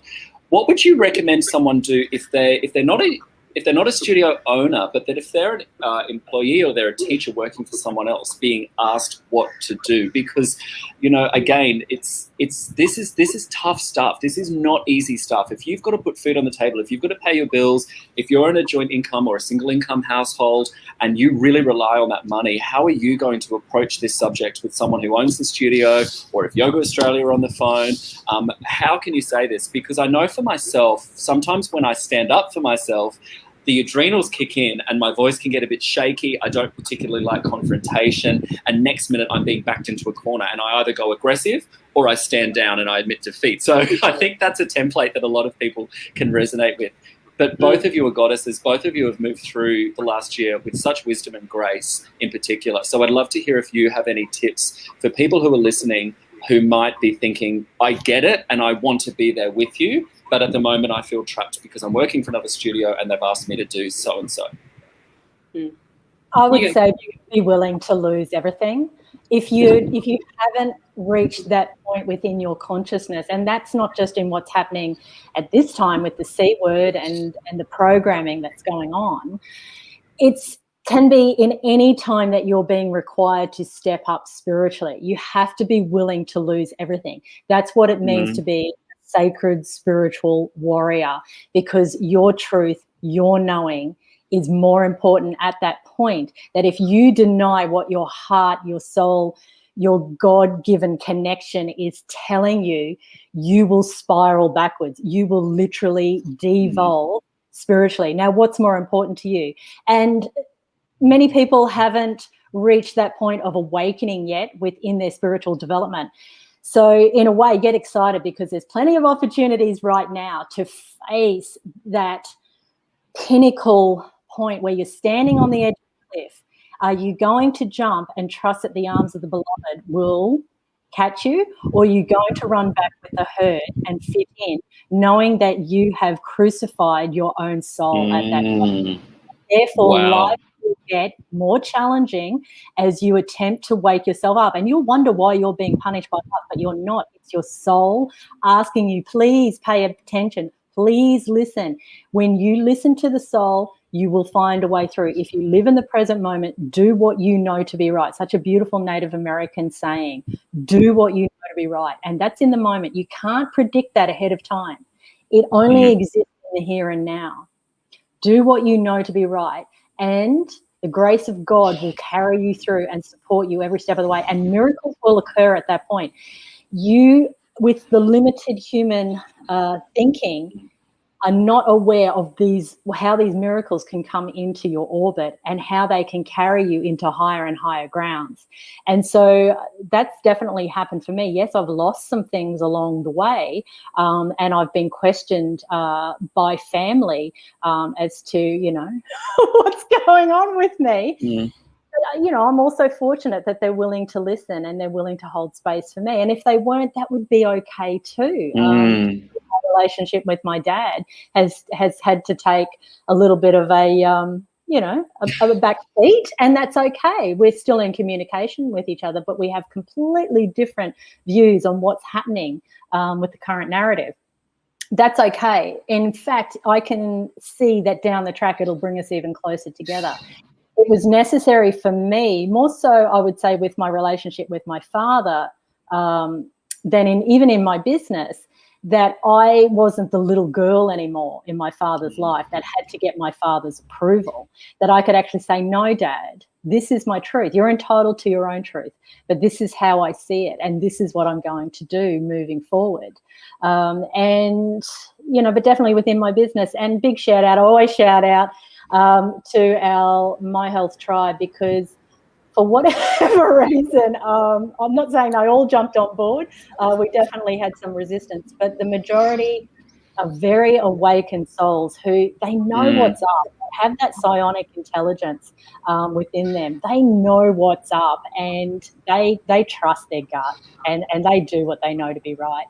What would you recommend someone do if they're not a studio owner, but that if they're an employee or they're a teacher working for someone else, being asked what to do? Because, again, this is tough stuff. This is not easy stuff. If you've got to put food on the table, if you've got to pay your bills, if you're in a joint income or a single income household and you really rely on that money, how are you going to approach this subject with someone who owns the studio, or if Yoga Australia are on the phone? How can you say this? Because I know for myself, sometimes when I stand up for myself, the adrenals kick in and my voice can get a bit shaky. I don't particularly like confrontation. And next minute I'm being backed into a corner and I either go aggressive or I stand down and I admit defeat. So I think that's a template that a lot of people can resonate with. But both of you are goddesses. Both of you have moved through the last year with such wisdom and grace in particular. So I'd love to hear if you have any tips for people who are listening who might be thinking, I get it and I want to be there with you, but at the moment I feel trapped because I'm working for another studio and they've asked me to do so and so. I would say be willing to lose everything. If you haven't reached that point within your consciousness, and that's not just in what's happening at this time with the C word and the programming that's going on, can be in any time that you're being required to step up spiritually. You have to be willing to lose everything. That's what it means to be a sacred spiritual warrior, because your truth, your knowing is more important at that point. That if you deny what your heart, your soul, your God-given connection is telling you, you will spiral backwards. You will literally devolve spiritually. Now, what's more important to you? And many people haven't reached that point of awakening yet within their spiritual development. So in a way, get excited, because there's plenty of opportunities right now to face that pinnacle point where you're standing on the edge of the cliff. Are you going to jump and trust that the arms of the beloved will catch you, or are you going to run back with the herd and fit in, knowing that you have crucified your own soul at that point? Therefore, life will get more challenging as you attempt to wake yourself up. And you'll wonder why you're being punished by life, but you're not. It's your soul asking you, please pay attention. Please listen. When you listen to the soul, you will find a way through. If you live in the present moment, do what you know to be right. Such a beautiful Native American saying, do what you know to be right. And that's in the moment. You can't predict that ahead of time. It only exists in the here and now. Do what you know to be right. And the grace of God will carry you through and support you every step of the way. And miracles will occur at that point. You, with the limited human thinking, are not aware of how these miracles can come into your orbit and how they can carry you into higher and higher grounds. And so that's definitely happened for me. Yes, I've lost some things along the way, and I've been questioned by family as to, what's going on with me. But, I'm also fortunate that they're willing to listen and they're willing to hold space for me. And if they weren't, that would be okay too. My relationship with my dad has had to take a little bit of a back seat, and that's okay. We're still in communication with each other, but we have completely different views on what's happening with the current narrative. That's okay. In fact, I can see that down the track it'll bring us even closer together. It was necessary for me, more so I would say with my relationship with my father, than even in my business, that I wasn't the little girl anymore in my father's life that had to get my father's approval, that I could actually say, no, Dad, this is my truth. You're entitled to your own truth, but this is how I see it, and this is what I'm going to do moving forward. And, but definitely within my business. And big shout out, I always shout out to our My Health tribe, because for whatever reason, I'm not saying they all jumped on board. We definitely had some resistance, but the majority are very awakened souls who they know what's up, have that psionic intelligence within them. They know what's up, and they trust their gut, and they do what they know to be right.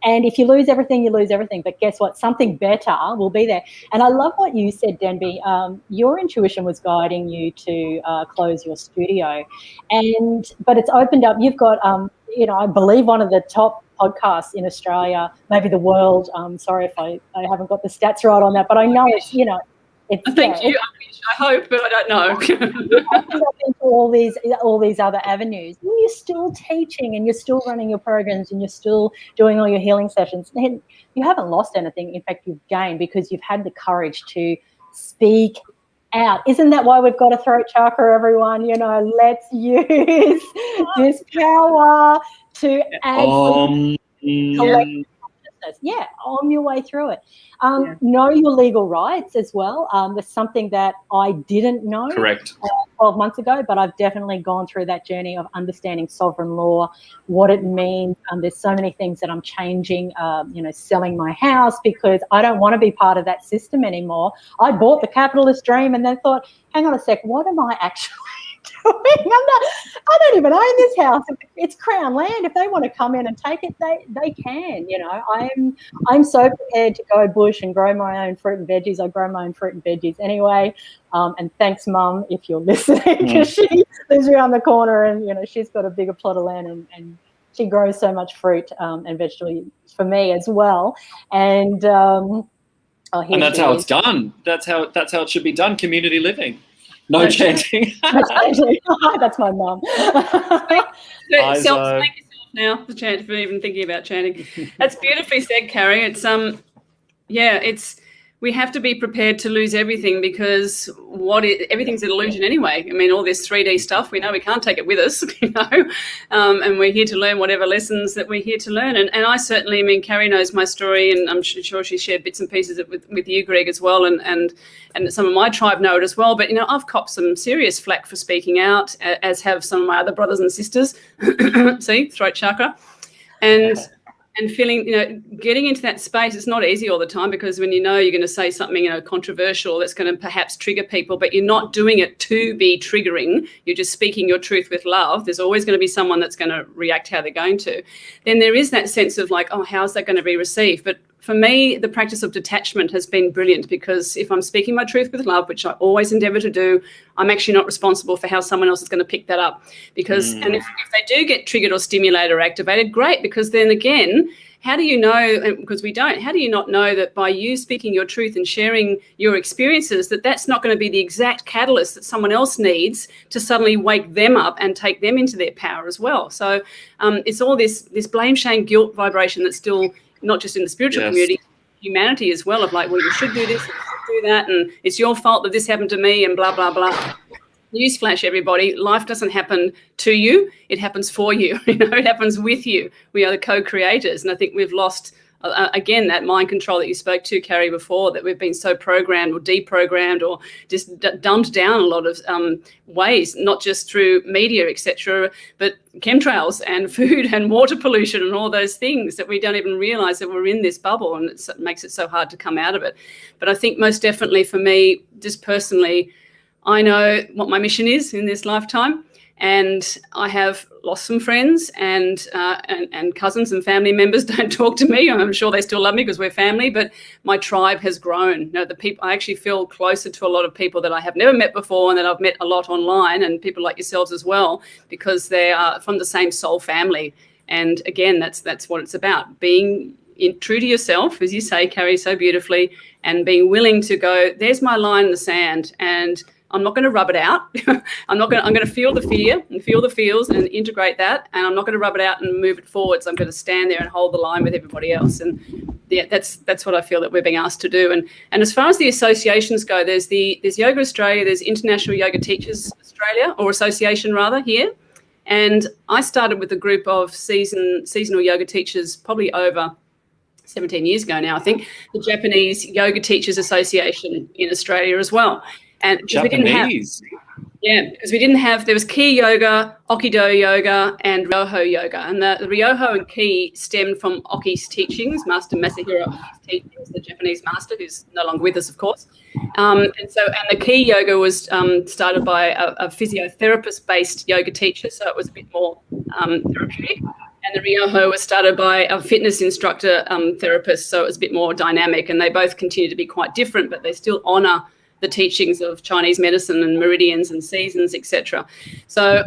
And if you lose everything, you lose everything. But guess what? Something better will be there. And I love what you said, Denby. Your intuition was guiding you to close your studio, but it's opened up. You've got, I believe one of the top podcasts in Australia, maybe the world. Sorry if I haven't got the stats right on that, but I know it's. Thank you. I hope, but I don't know. Into all these other avenues, and you're still teaching, and you're still running your programs, and you're still doing all your healing sessions. And you haven't lost anything. In fact, you've gained, because you've had the courage to speak out. Isn't that why we've got a throat chakra, everyone? Let's use this power to add collective. Yeah, on your way through it. Know your legal rights as well. That's something that I didn't know. Correct. 12 months ago, but I've definitely gone through that journey of understanding sovereign law, what it means. There's so many things that I'm changing, selling my house, because I don't want to be part of that system anymore. I bought the capitalist dream and then thought, hang on a sec, what am I actually doing? I don't even own this house. It's Crown land. If they want to come in and take it, they can. I'm so prepared to go bush and grow my own fruit and veggies. I grow my own fruit and veggies anyway. And thanks, Mum, if you're listening, because she lives around the corner, and she's got a bigger plot of land, and she grows so much fruit and vegetables for me as well. And that's how it's done. That's how it should be done. Community living. No chanting. That's my mum. Thank yourself now, the chant, for even thinking about chanting. That's beautifully said, Carrie. It's we have to be prepared to lose everything, because everything's an illusion anyway. I mean, all this 3D stuff, we know we can't take it with us, and we're here to learn whatever lessons that we're here to learn. And I certainly, Carrie knows my story, and I'm sure she shared bits and pieces with you, Greg, as well, and some of my tribe know it as well. But, I've copped some serious flack for speaking out, as have some of my other brothers and sisters. See, throat chakra. And feeling, getting into that space, it's not easy all the time, because when you're going to say something, controversial that's going to perhaps trigger people, but you're not doing it to be triggering, you're just speaking your truth with love, there's always going to be someone that's going to react how they're going to. Then there is that sense of like, oh, how's that going to be received? But for me, the practice of detachment has been brilliant, because if I'm speaking my truth with love, which I always endeavour to do, I'm actually not responsible for how someone else is going to pick that up. Because, and if they do get triggered or stimulated or activated, great, because then again, how do you know, because we don't, how do you not know that by you speaking your truth and sharing your experiences, that's not going to be the exact catalyst that someone else needs to suddenly wake them up and take them into their power as well? So it's all this blame, shame, guilt vibration that's still not just in the spiritual community, humanity as well, of like, well, you should do this, you should do that, and it's your fault that this happened to me, and blah, blah, blah. Newsflash, everybody, life doesn't happen to you, it happens for you. It happens with you. We are the co-creators, and I think we've lost, again, that mind control that you spoke to, Carrie, before, that we've been so programmed or deprogrammed or just dumbed down a lot of ways, not just through media, etc., but chemtrails and food and water pollution and all those things, that we don't even realise that we're in this bubble, and it makes it so hard to come out of it. But I think most definitely for me, just personally, I know what my mission is in this lifetime, and I have lost some friends, and cousins and family members don't talk to me. I'm sure they still love me because we're family, but my tribe has grown. The people, I actually feel closer to a lot of people that I have never met before, and that I've met a lot online, and people like yourselves as well, because they are from the same soul family. And again, that's what it's about, being true to yourself, as you say, Carrie, so beautifully, and being willing to go, there's my line in the sand, and I'm not going to rub it out. I'm going to feel the fear and feel the feels and integrate that. And I'm not going to rub it out and move it forwards. I'm going to stand there and hold the line with everybody else. And yeah, that's what I feel that we're being asked to do. And as far as the associations go, there's Yoga Australia, there's International Yoga Teachers Australia, or Association rather, here. And I started with a group of seasonal yoga teachers probably over 17 years ago now, I think, the Japanese Yoga Teachers Association in Australia as well. And Japanese. Because we didn't have, there was Ki Yoga, Okido Yoga, and Ryoho Yoga. And the Ryoho and Ki stemmed from Oki's teachings, Master Masahiro Oki's teachings, the Japanese master, who's no longer with us, of course. And the Ki Yoga was started by a physiotherapist-based yoga teacher, so it was a bit more therapeutic. And the Ryoho was started by a fitness instructor therapist, so it was a bit more dynamic. And they both continue to be quite different, but they still honour the teachings of Chinese medicine and meridians and seasons, etc. So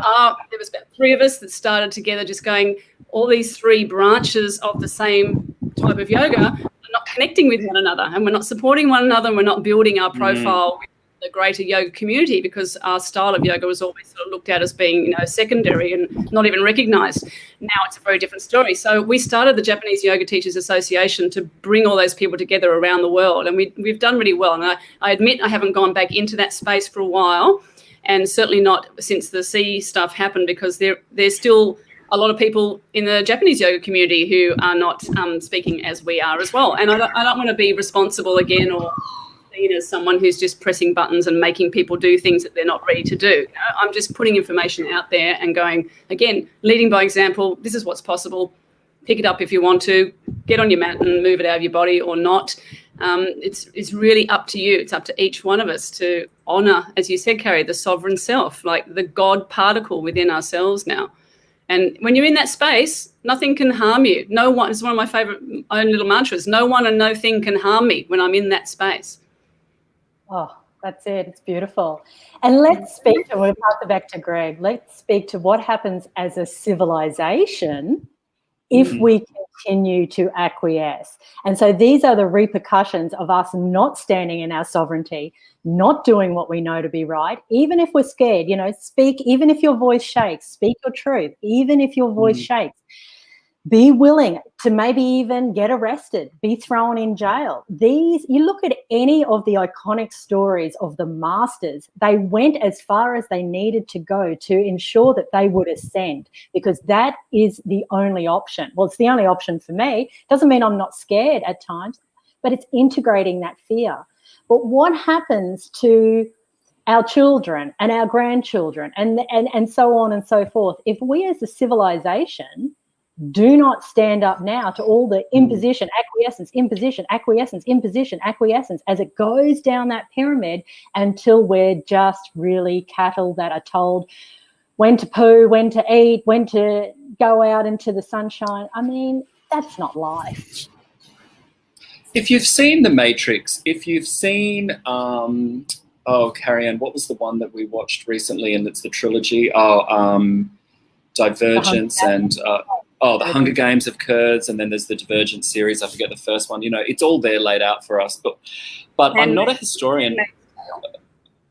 there was about 3 of us that started together, just going, all these 3 branches of the same type of yoga are not connecting with one another, and we're not supporting one another, and we're not building our profile with the greater yoga community, because our style of yoga was always sort of looked at as being, secondary and not even recognised. Now it's a very different story. So we started the Japanese Yoga Teachers Association to bring all those people together around the world, and we've done really well. And I admit I haven't gone back into that space for a while, and certainly not since the C stuff happened, because there's still a lot of people in the Japanese yoga community who are not speaking as we are as well. And I don't want to be responsible again, or as someone who's just pressing buttons and making people do things that they're not ready to do. I'm just putting information out there and going, again, leading by example. This is what's possible. Pick it up if you want to. Get on your mat and move it out of your body or not. It's really up to you. It's up to each one of us to honour, as you said, Carrie, the sovereign self, like the God particle within ourselves now. And when you're in that space, nothing can harm you. No one, it's one of my favourite own little mantras, no one and no thing can harm me when I'm in that space. Oh, that's it. It's beautiful. And let's speak to, we'll pass it back to Greg. Let's speak to what happens as a civilization if we continue to acquiesce. And so these are the repercussions of us not standing in our sovereignty, not doing what we know to be right, even if we're scared, speak, even if your voice shakes, speak your truth, even if your voice shakes. Be willing to maybe even get arrested, be thrown in jail. You look at any of the iconic stories of the masters, they went as far as they needed to go to ensure that they would ascend, because that is the only option. Well, it's the only option for me. Doesn't mean I'm not scared at times, but it's integrating that fear. But what happens to our children and our grandchildren and so on and so forth if we as a civilization do not stand up now to all the imposition, acquiescence as it goes down that pyramid until we're just really cattle that are told when to poo, when to eat, when to go out into the sunshine. I mean, that's not life. If you've seen The Matrix, if you've seen, Carrie Ann, what was the one that we watched recently, and it's the trilogy? Divergence and... the Hunger Games of Kurds, and then there's the Divergent series. I forget the first one. It's all there laid out for us. But I'm not a historian.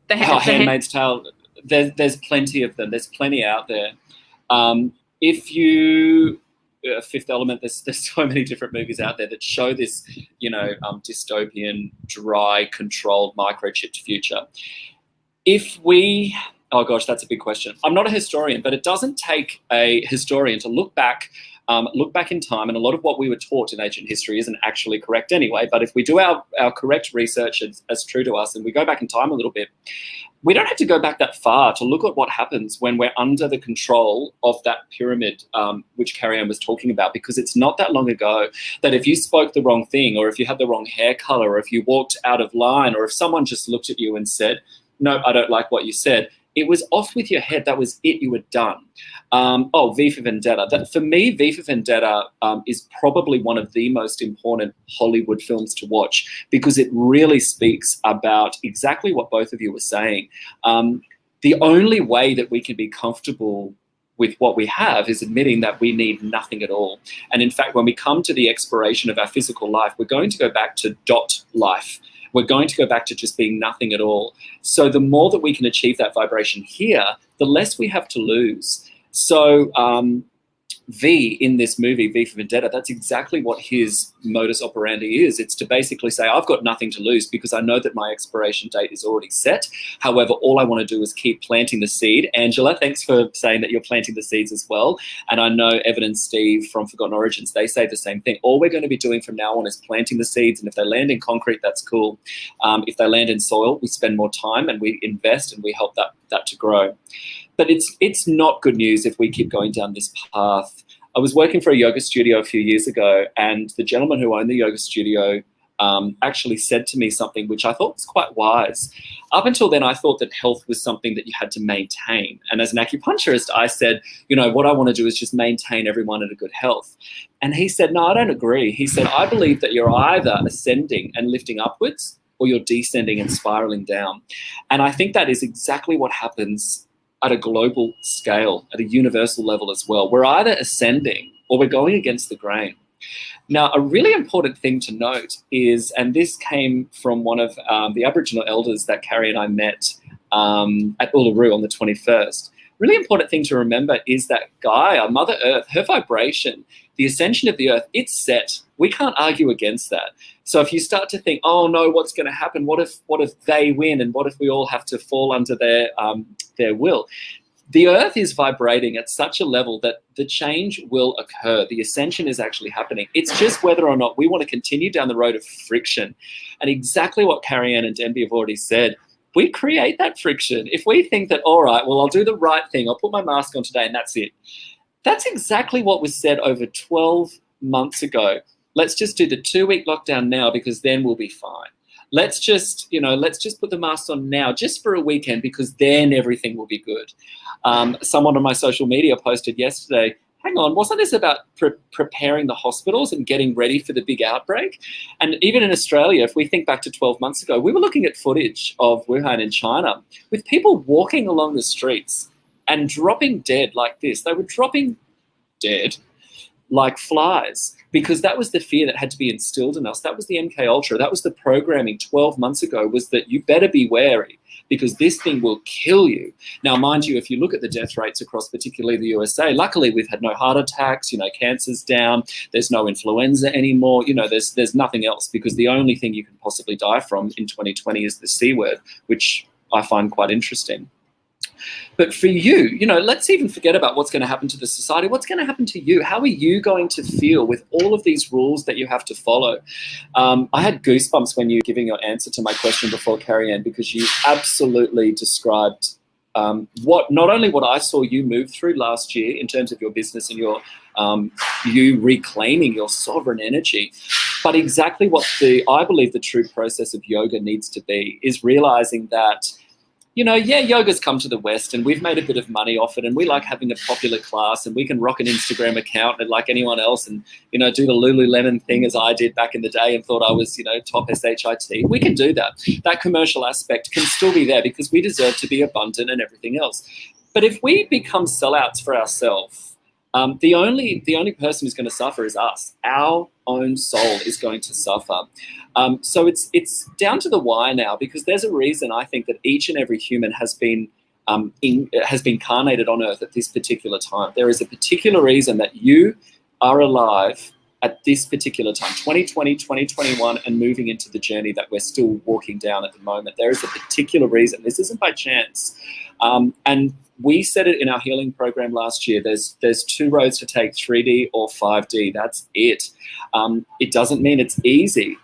Handmaid's Tale. There's plenty of them. There's plenty out there. If you Fifth Element, there's so many different movies out there that show this, dystopian, dry, controlled, microchipped future. Oh gosh, that's a big question. I'm not a historian, but it doesn't take a historian to look back in time, and a lot of what we were taught in ancient history isn't actually correct anyway. But if we do our correct research as true to us, and we go back in time a little bit, we don't have to go back that far to look at what happens when we're under the control of that pyramid, which Carrie Ann was talking about, because it's not that long ago that if you spoke the wrong thing, or if you had the wrong hair color, or if you walked out of line, or if someone just looked at you and said, "No, I don't like what you said," it was off with your head. That was it. You were done. V for Vendetta. For me, V for Vendetta is probably one of the most important Hollywood films to watch, because it really speaks about exactly what both of you were saying. The only way that we can be comfortable with what we have is admitting that we need nothing at all. And in fact, when we come to the expiration of our physical life, we're going to go back to dot life. we're going to go back to just being nothing at all. So the more that we can achieve that vibration here, the less we have to lose. So V in this movie, V for Vendetta, that's exactly what his modus operandi is. It's to basically say, I've got nothing to lose because I know that my expiration date is already set. However, all I want to do is keep planting the seed. Angela, thanks for saying that you're planting the seeds as well. And I know Evan and Steve from Forgotten Origins, they say the same thing. All we're going to be doing from now on is planting the seeds. And if they land in concrete, that's cool. If they land in soil, we spend more time and we invest and we help that to grow. But it's not good news if we keep going down this path. I was working for a yoga studio a few years ago, and the gentleman who owned the yoga studio actually said to me something which I thought was quite wise. Up until then, I thought that health was something that you had to maintain. And as an acupuncturist, I said, what I want to do is just maintain everyone at a good health. And he said, no, I don't agree. He said, I believe that you're either ascending and lifting upwards or you're descending and spiraling down. And I think that is exactly what happens at a global scale, at a universal level as well. We're either ascending or we're going against the grain. Now, a really important thing to note is, and this came from one of the Aboriginal elders that Carrie and I met at Uluru on the 21st. Really important thing to remember is that Gaia, Mother Earth, her vibration, the ascension of the Earth, it's set. We can't argue against that. So if you start to think, oh no, what's going to happen? What if they win, and what if we all have to fall under their will? The Earth is vibrating at such a level that the change will occur. The ascension is actually happening. It's just whether or not we want to continue down the road of friction. And exactly what Carrie and Denby have already said, we create that friction. If we think that, all right, well, I'll do the right thing, I'll put my mask on today and that's it. That's exactly what was said over 12 months ago. Let's just do the 2-week lockdown now because then we'll be fine. Let's just put the mask on now just for a weekend because then everything will be good. Someone on my social media posted yesterday, hang on, wasn't this about preparing the hospitals and getting ready for the big outbreak? And even in Australia, if we think back to 12 months ago, we were looking at footage of Wuhan in China with people walking along the streets and dropping dead like this. They were dropping dead like flies because that was the fear that had to be instilled in us. That was the MK Ultra. That was the programming 12 months ago, was that you better be wary because this thing will kill you. Now, mind you, if you look at the death rates across particularly the USA, luckily we've had no heart attacks, cancer's down, there's no influenza anymore, there's nothing else because the only thing you can possibly die from in 2020 is the C word, which I find quite interesting. But for you, let's even forget about what's going to happen to the society. What's going to happen to you? How are you going to feel with all of these rules that you have to follow? I had goosebumps when you were giving your answer to my question before, Carrie Ann, because you absolutely described not only what I saw you move through last year in terms of your business and your you reclaiming your sovereign energy, but exactly what I believe the true process of yoga needs to be is realizing that yoga's come to the West and we've made a bit of money off it and we like having a popular class and we can rock an Instagram account and like anyone else and, do the Lululemon thing as I did back in the day and thought I was, top SHIT. We can do that. That commercial aspect can still be there because we deserve to be abundant and everything else. But if we become sellouts for ourselves, the only person who's going to suffer is us. Our own soul is going to suffer. So it's down to the why now, because there's a reason I think that each and every human has been incarnated on Earth at this particular time. There is a particular reason that you are alive at this particular time, 2020, 2021, and moving into the journey that we're still walking down at the moment. There is a particular reason. This isn't by chance. And we said it in our healing program last year. There's 2 roads to take, 3D or 5D. That's it. It doesn't mean it's easy.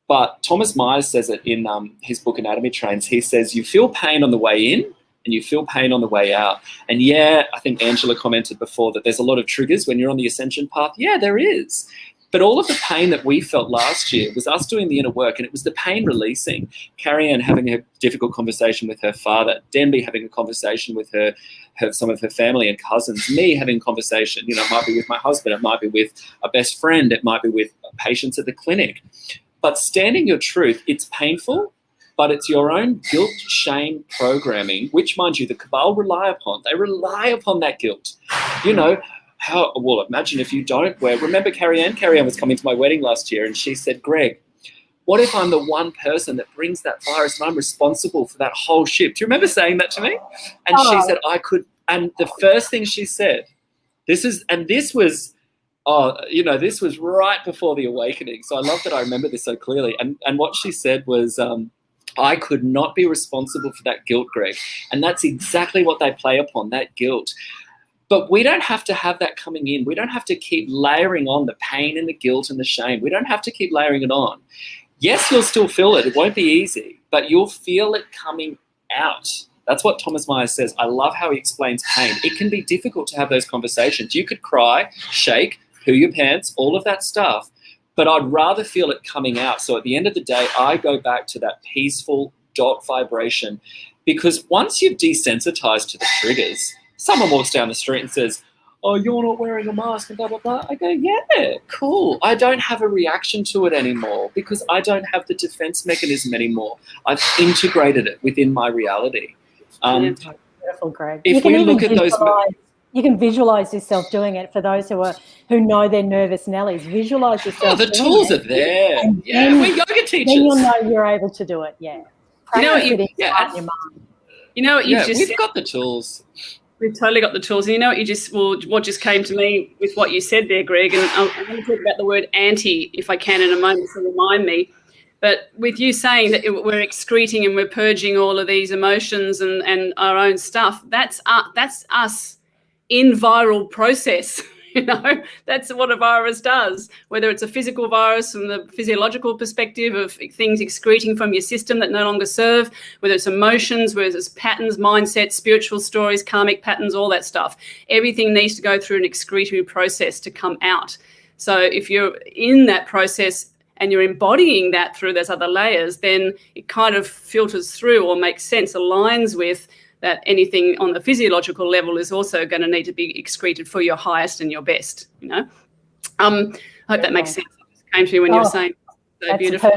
But Thomas Myers says it in his book, Anatomy Trains. He says, you feel pain on the way in and you feel pain on the way out. And yeah, I think Angela commented before that there's a lot of triggers when you're on the ascension path. Yeah, there is. But all of the pain that we felt last year was us doing the inner work, and it was the pain releasing. Carrie Ann having a difficult conversation with her father, Denby having a conversation with some of her family and cousins, me having a conversation, it might be with my husband, it might be with a best friend, it might be with patients at the clinic. But standing your truth, it's painful, but it's your own guilt, shame programming, which, mind you, the cabal rely upon. They rely upon that guilt. Imagine if you don't wear. Remember Carrie Ann? Carrie Ann was coming to my wedding last year and she said, Greg, what if I'm the one person that brings that virus and I'm responsible for that whole ship? Do you remember saying that to me? And she said, I could. And the first thing she said, this was right before the awakening. So I love that I remember this so clearly. And what she said was, I could not be responsible for that guilt, Greg. And that's exactly what they play upon, that guilt. But we don't have to have that coming in. We don't have to keep layering on the pain and the guilt and the shame. We don't have to keep layering it on. Yes, you'll still feel it. It won't be easy, but you'll feel it coming out. That's what Thomas Myers says. I love how he explains pain. It can be difficult to have those conversations. You could cry, shake, poo your pants, all of that stuff, but I'd rather feel it coming out. So at the end of the day, I go back to that peaceful dot vibration, because once you've desensitized to the triggers, someone walks down the street and says, oh, you're not wearing a mask and blah, blah, blah. I go, yeah, cool. I don't have a reaction to it anymore because I don't have the defense mechanism anymore. I've integrated it within my reality. Beautiful, Greg. If we look at those... You can visualize yourself doing it. For those who know their nervous Nellies, visualize yourself. Oh, the tools are there. Yeah, we're yoga teachers. Then you'll know you're able to do it. Yeah. You know what we've got the tools. We've totally got the tools. And you know what just came to me with what you said there, Greg, and I'm going to talk about the word anti, if I can, in a moment, so remind me. But with you saying that we're excreting and we're purging all of these emotions and our own stuff, that's us in viral process. You know, that's what a virus does, whether it's a physical virus from the physiological perspective of things excreting from your system that no longer serve, whether it's emotions, whether it's patterns, mindsets, spiritual stories, karmic patterns, all that stuff. Everything needs to go through an excretory process to come out. So if you're in that process and you're embodying that through those other layers, then it kind of filters through or makes sense, aligns with that anything on the physiological level is also going to need to be excreted for your highest and your best, you know. I hope that makes sense. It just came to me when you were saying so beautiful.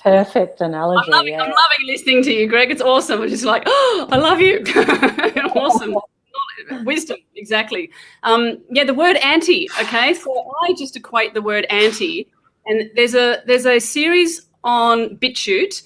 Perfect analogy. I'm loving listening to you, Greg. It's awesome. It's just like, oh, I love you. Awesome. Wisdom, exactly. The word anti, okay? So I just equate the word anti, and there's a series on BitChute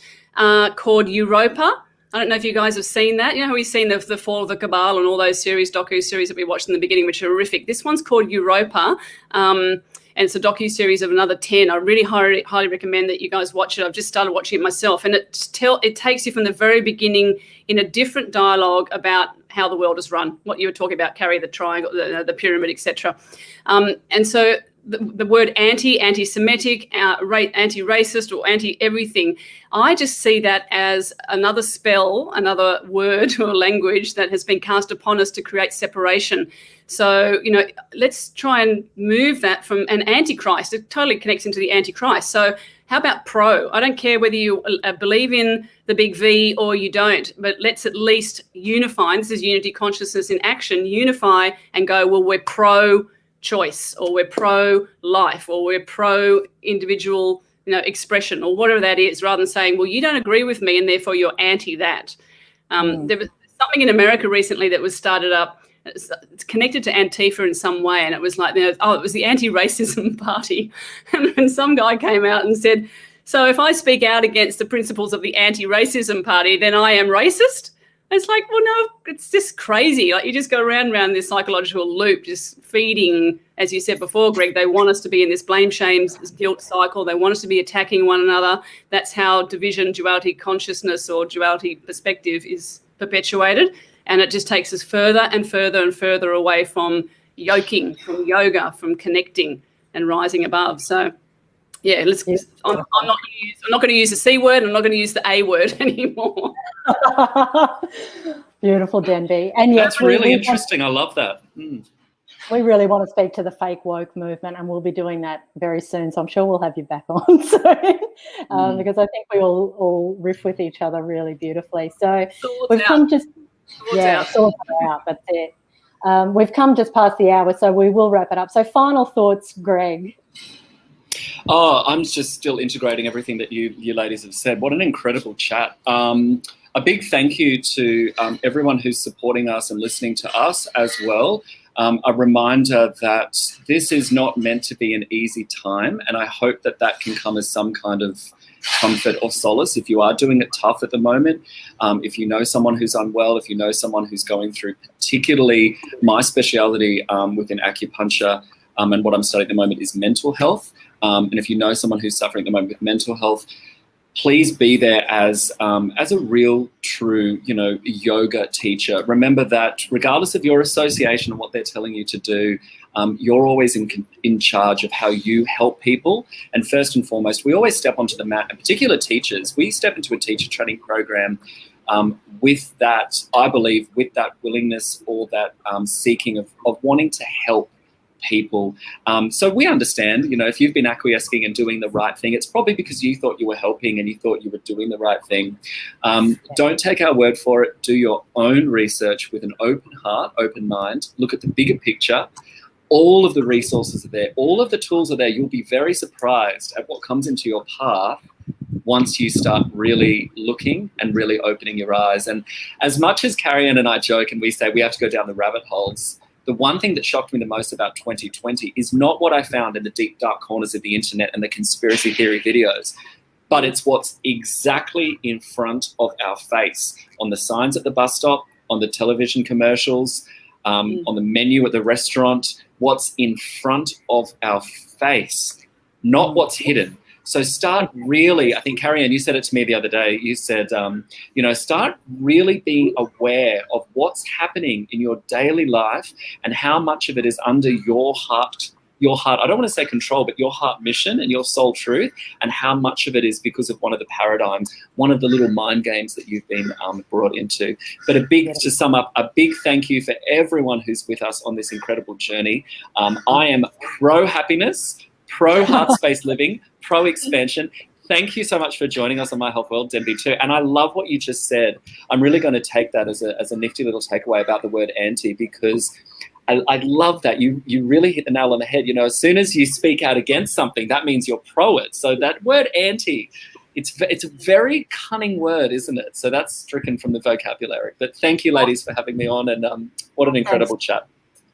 called Europa. I don't know if you guys have seen that. You know how we've seen the Fall of the Cabal and all those docu-series that we watched in the beginning, which are horrific. This one's called Europa, and it's a docu-series of another 10. I really highly recommend that you guys watch it. I've just started watching it myself, and it takes you from the very beginning in a different dialogue about how the world is run, what you were talking about, Carrie, the triangle, the pyramid, etc. And so the word anti-Semitic, anti-racist, or anti-everything, I just see that as another spell, another word or language that has been cast upon us to create separation. So, you know, let's try and move that from an antichrist. It totally connects into the antichrist. So how about pro? I don't care whether you believe in the big V or you don't, but let's at least unify. This is unity consciousness in action. Unify and go, well, we're pro-choice, or we're pro-life, or we're pro-individual, you know, expression, or whatever that is, rather than saying, well, you don't agree with me and therefore you're anti that. There was something in America recently that was started up. It's connected to Antifa in some way, and it was like, it was the anti-racism party. And some guy came out and said, so if I speak out against the principles of the anti-racism party, then I am racist? It's like, well, no, it's just crazy. Like, you just go around this psychological loop, just feeding, as you said before, Greg, they want us to be in this blame, shame, guilt cycle. They want us to be attacking one another. That's how division, duality consciousness, or duality perspective is perpetuated. And it just takes us further and further and further away from yoking, from yoga, from connecting and rising above. So, yeah, I'm not going to use the C word. I'm not going to use the A word anymore. Beautiful, Denby. And yes, that's really interesting. I love that. We really want to speak to the fake woke movement, and we'll be doing that very soon. So I'm sure we'll have you back on soon, because I think we all riff with each other really beautifully. So we've come just sort out. That's it. We've come just past the hour, so we will wrap it up. So final thoughts, Greg. Oh, I'm just still integrating everything that you ladies have said. What an incredible chat. A big thank you to everyone who's supporting us and listening to us as well. A reminder that this is not meant to be an easy time, and I hope that can come as some kind of comfort or solace if you are doing it tough at the moment. If you know someone who's unwell, if you know someone who's going through, particularly my speciality within acupuncture, and what I'm studying at the moment is mental health. And if you know someone who's suffering at the moment with mental health, please be there as a real, true, yoga teacher. Remember that regardless of your association and what they're telling you to do, you're always in charge of how you help people. And first and foremost, we always step onto the mat, and particular teachers, we step into a teacher training program with that, I believe, with that willingness or that seeking of wanting to help people. So we understand, if you've been acquiescing and doing the right thing, it's probably because you thought you were helping and you thought you were doing the right thing. Don't take our word for it. Do your own research with an open heart, open mind. Look at the bigger picture. All of the resources are there. All of the tools are there. You'll be very surprised at what comes into your path once you start really looking and really opening your eyes. And as much as Carrie and I joke and we say we have to go down the rabbit holes, the one thing that shocked me the most about 2020 is not what I found in the deep, dark corners of the internet and the conspiracy theory videos, but it's what's exactly in front of our face, on the signs at the bus stop, on the television commercials, on the menu at the restaurant, what's in front of our face, not what's hidden. So start really, I think, Carrie, and you said it to me the other day, you said, start really being aware of what's happening in your daily life and how much of it is under your heart, I don't want to say control, but your heart mission and your soul truth, and how much of it is because of one of the paradigms, one of the little mind games that you've been brought into. But to sum up, a big thank you for everyone who's with us on this incredible journey. I am pro-happiness, pro-heart space living, pro-expansion. Thank you so much for joining us on My Health World, Denby, too. And I love what you just said. I'm really going to take that as a nifty little takeaway about the word anti, because I love that. You really hit the nail on the head. As soon as you speak out against something, that means you're pro it. So that word anti, it's a very cunning word, isn't it? So that's stricken from the vocabulary. But thank you, ladies, for having me on. And what an incredible chat.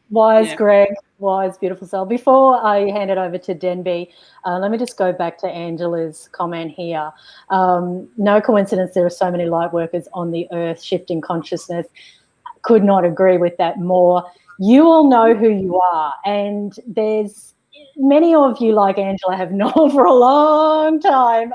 Wise, Greg. Wise, beautiful soul. Before I hand it over to Denby, let me just go back to Angela's comment here. No coincidence there are so many light workers on the earth shifting consciousness. Could not agree with that more. You all know who you are, and there's many of you, like Angela, have known for a long time.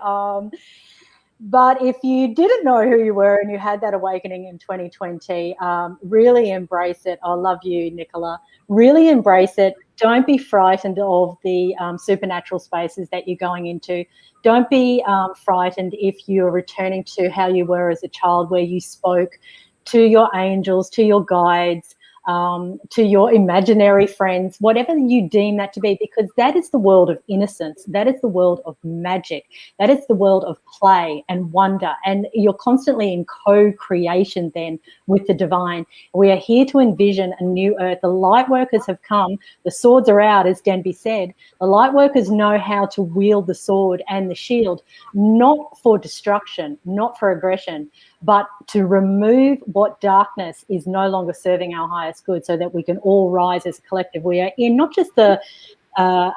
But if you didn't know who you were and you had that awakening in 2020, really embrace it. I love you, Nicola. Really embrace it. Don't be frightened of the supernatural spaces that you're going into. Don't be frightened if you're returning to how you were as a child, where you spoke to your angels, to your guides, to your imaginary friends, whatever you deem that to be, because that is the world of innocence. That is the world of magic. That is the world of play and wonder. And you're constantly in co-creation then with the divine. We are here to envision a new earth. The light workers have come. The swords are out, as Denby said. The light workers know how to wield the sword and the shield, not for destruction, not for aggression, but to remove what darkness is no longer serving our highest good, so that we can all rise as a collective. We are in not just the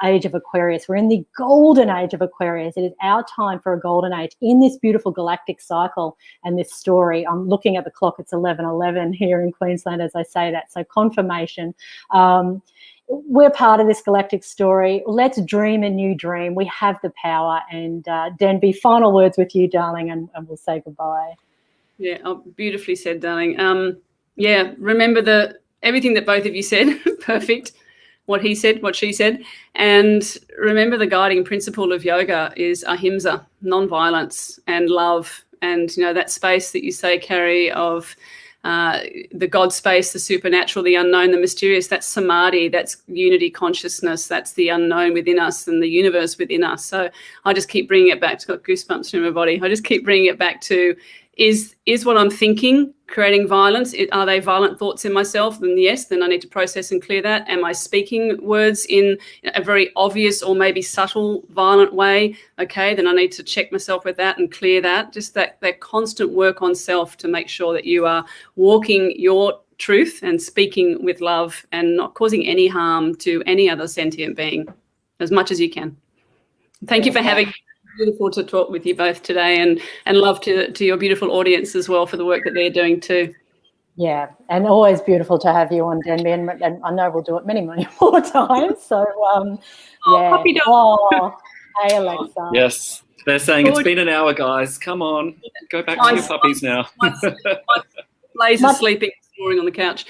age of Aquarius, we're in the golden age of Aquarius. It is our time for a golden age in this beautiful galactic cycle and this story. I'm looking at the clock, it's 11:11 here in Queensland as I say that, so confirmation. We're part of this galactic story. Let's dream a new dream. We have the power. And Denby, final words with you, darling, and we'll say goodbye. Yeah, beautifully said, darling. Remember everything that both of you said. Perfect. What he said, what she said. And remember, the guiding principle of yoga is ahimsa, non-violence and love. And, that space that you say, Carrie, of the God space, the supernatural, the unknown, the mysterious, that's samadhi, that's unity consciousness, that's the unknown within us and the universe within us. So I just keep bringing it back. It's got goosebumps through my body. I just keep bringing it back to, is what I'm thinking creating violence? Are they violent thoughts in myself? Then yes, then I need to process and clear that. Am I speaking words in a very obvious or maybe subtle violent way? Okay, then I need to check myself with that and clear that. Just that constant work on self to make sure that you are walking your truth and speaking with love and not causing any harm to any other sentient being as much as you can. Thank you for having me. beautiful to talk with you both today, and love to your beautiful audience as well for the work that they're doing too. Yeah, and always beautiful to have you on, Denby, and I know we'll do it many, many more times. So, yeah. Puppy dog. Oh, hey, Alexa. Yes. They're saying it's been an hour, guys. Come on. Go back to your puppies now. Blaze is sleeping, snoring on the couch.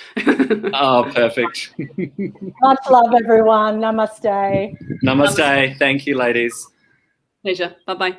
Oh, perfect. Much love, everyone. Namaste. Namaste. Thank you, ladies. Pleasure. Bye-bye.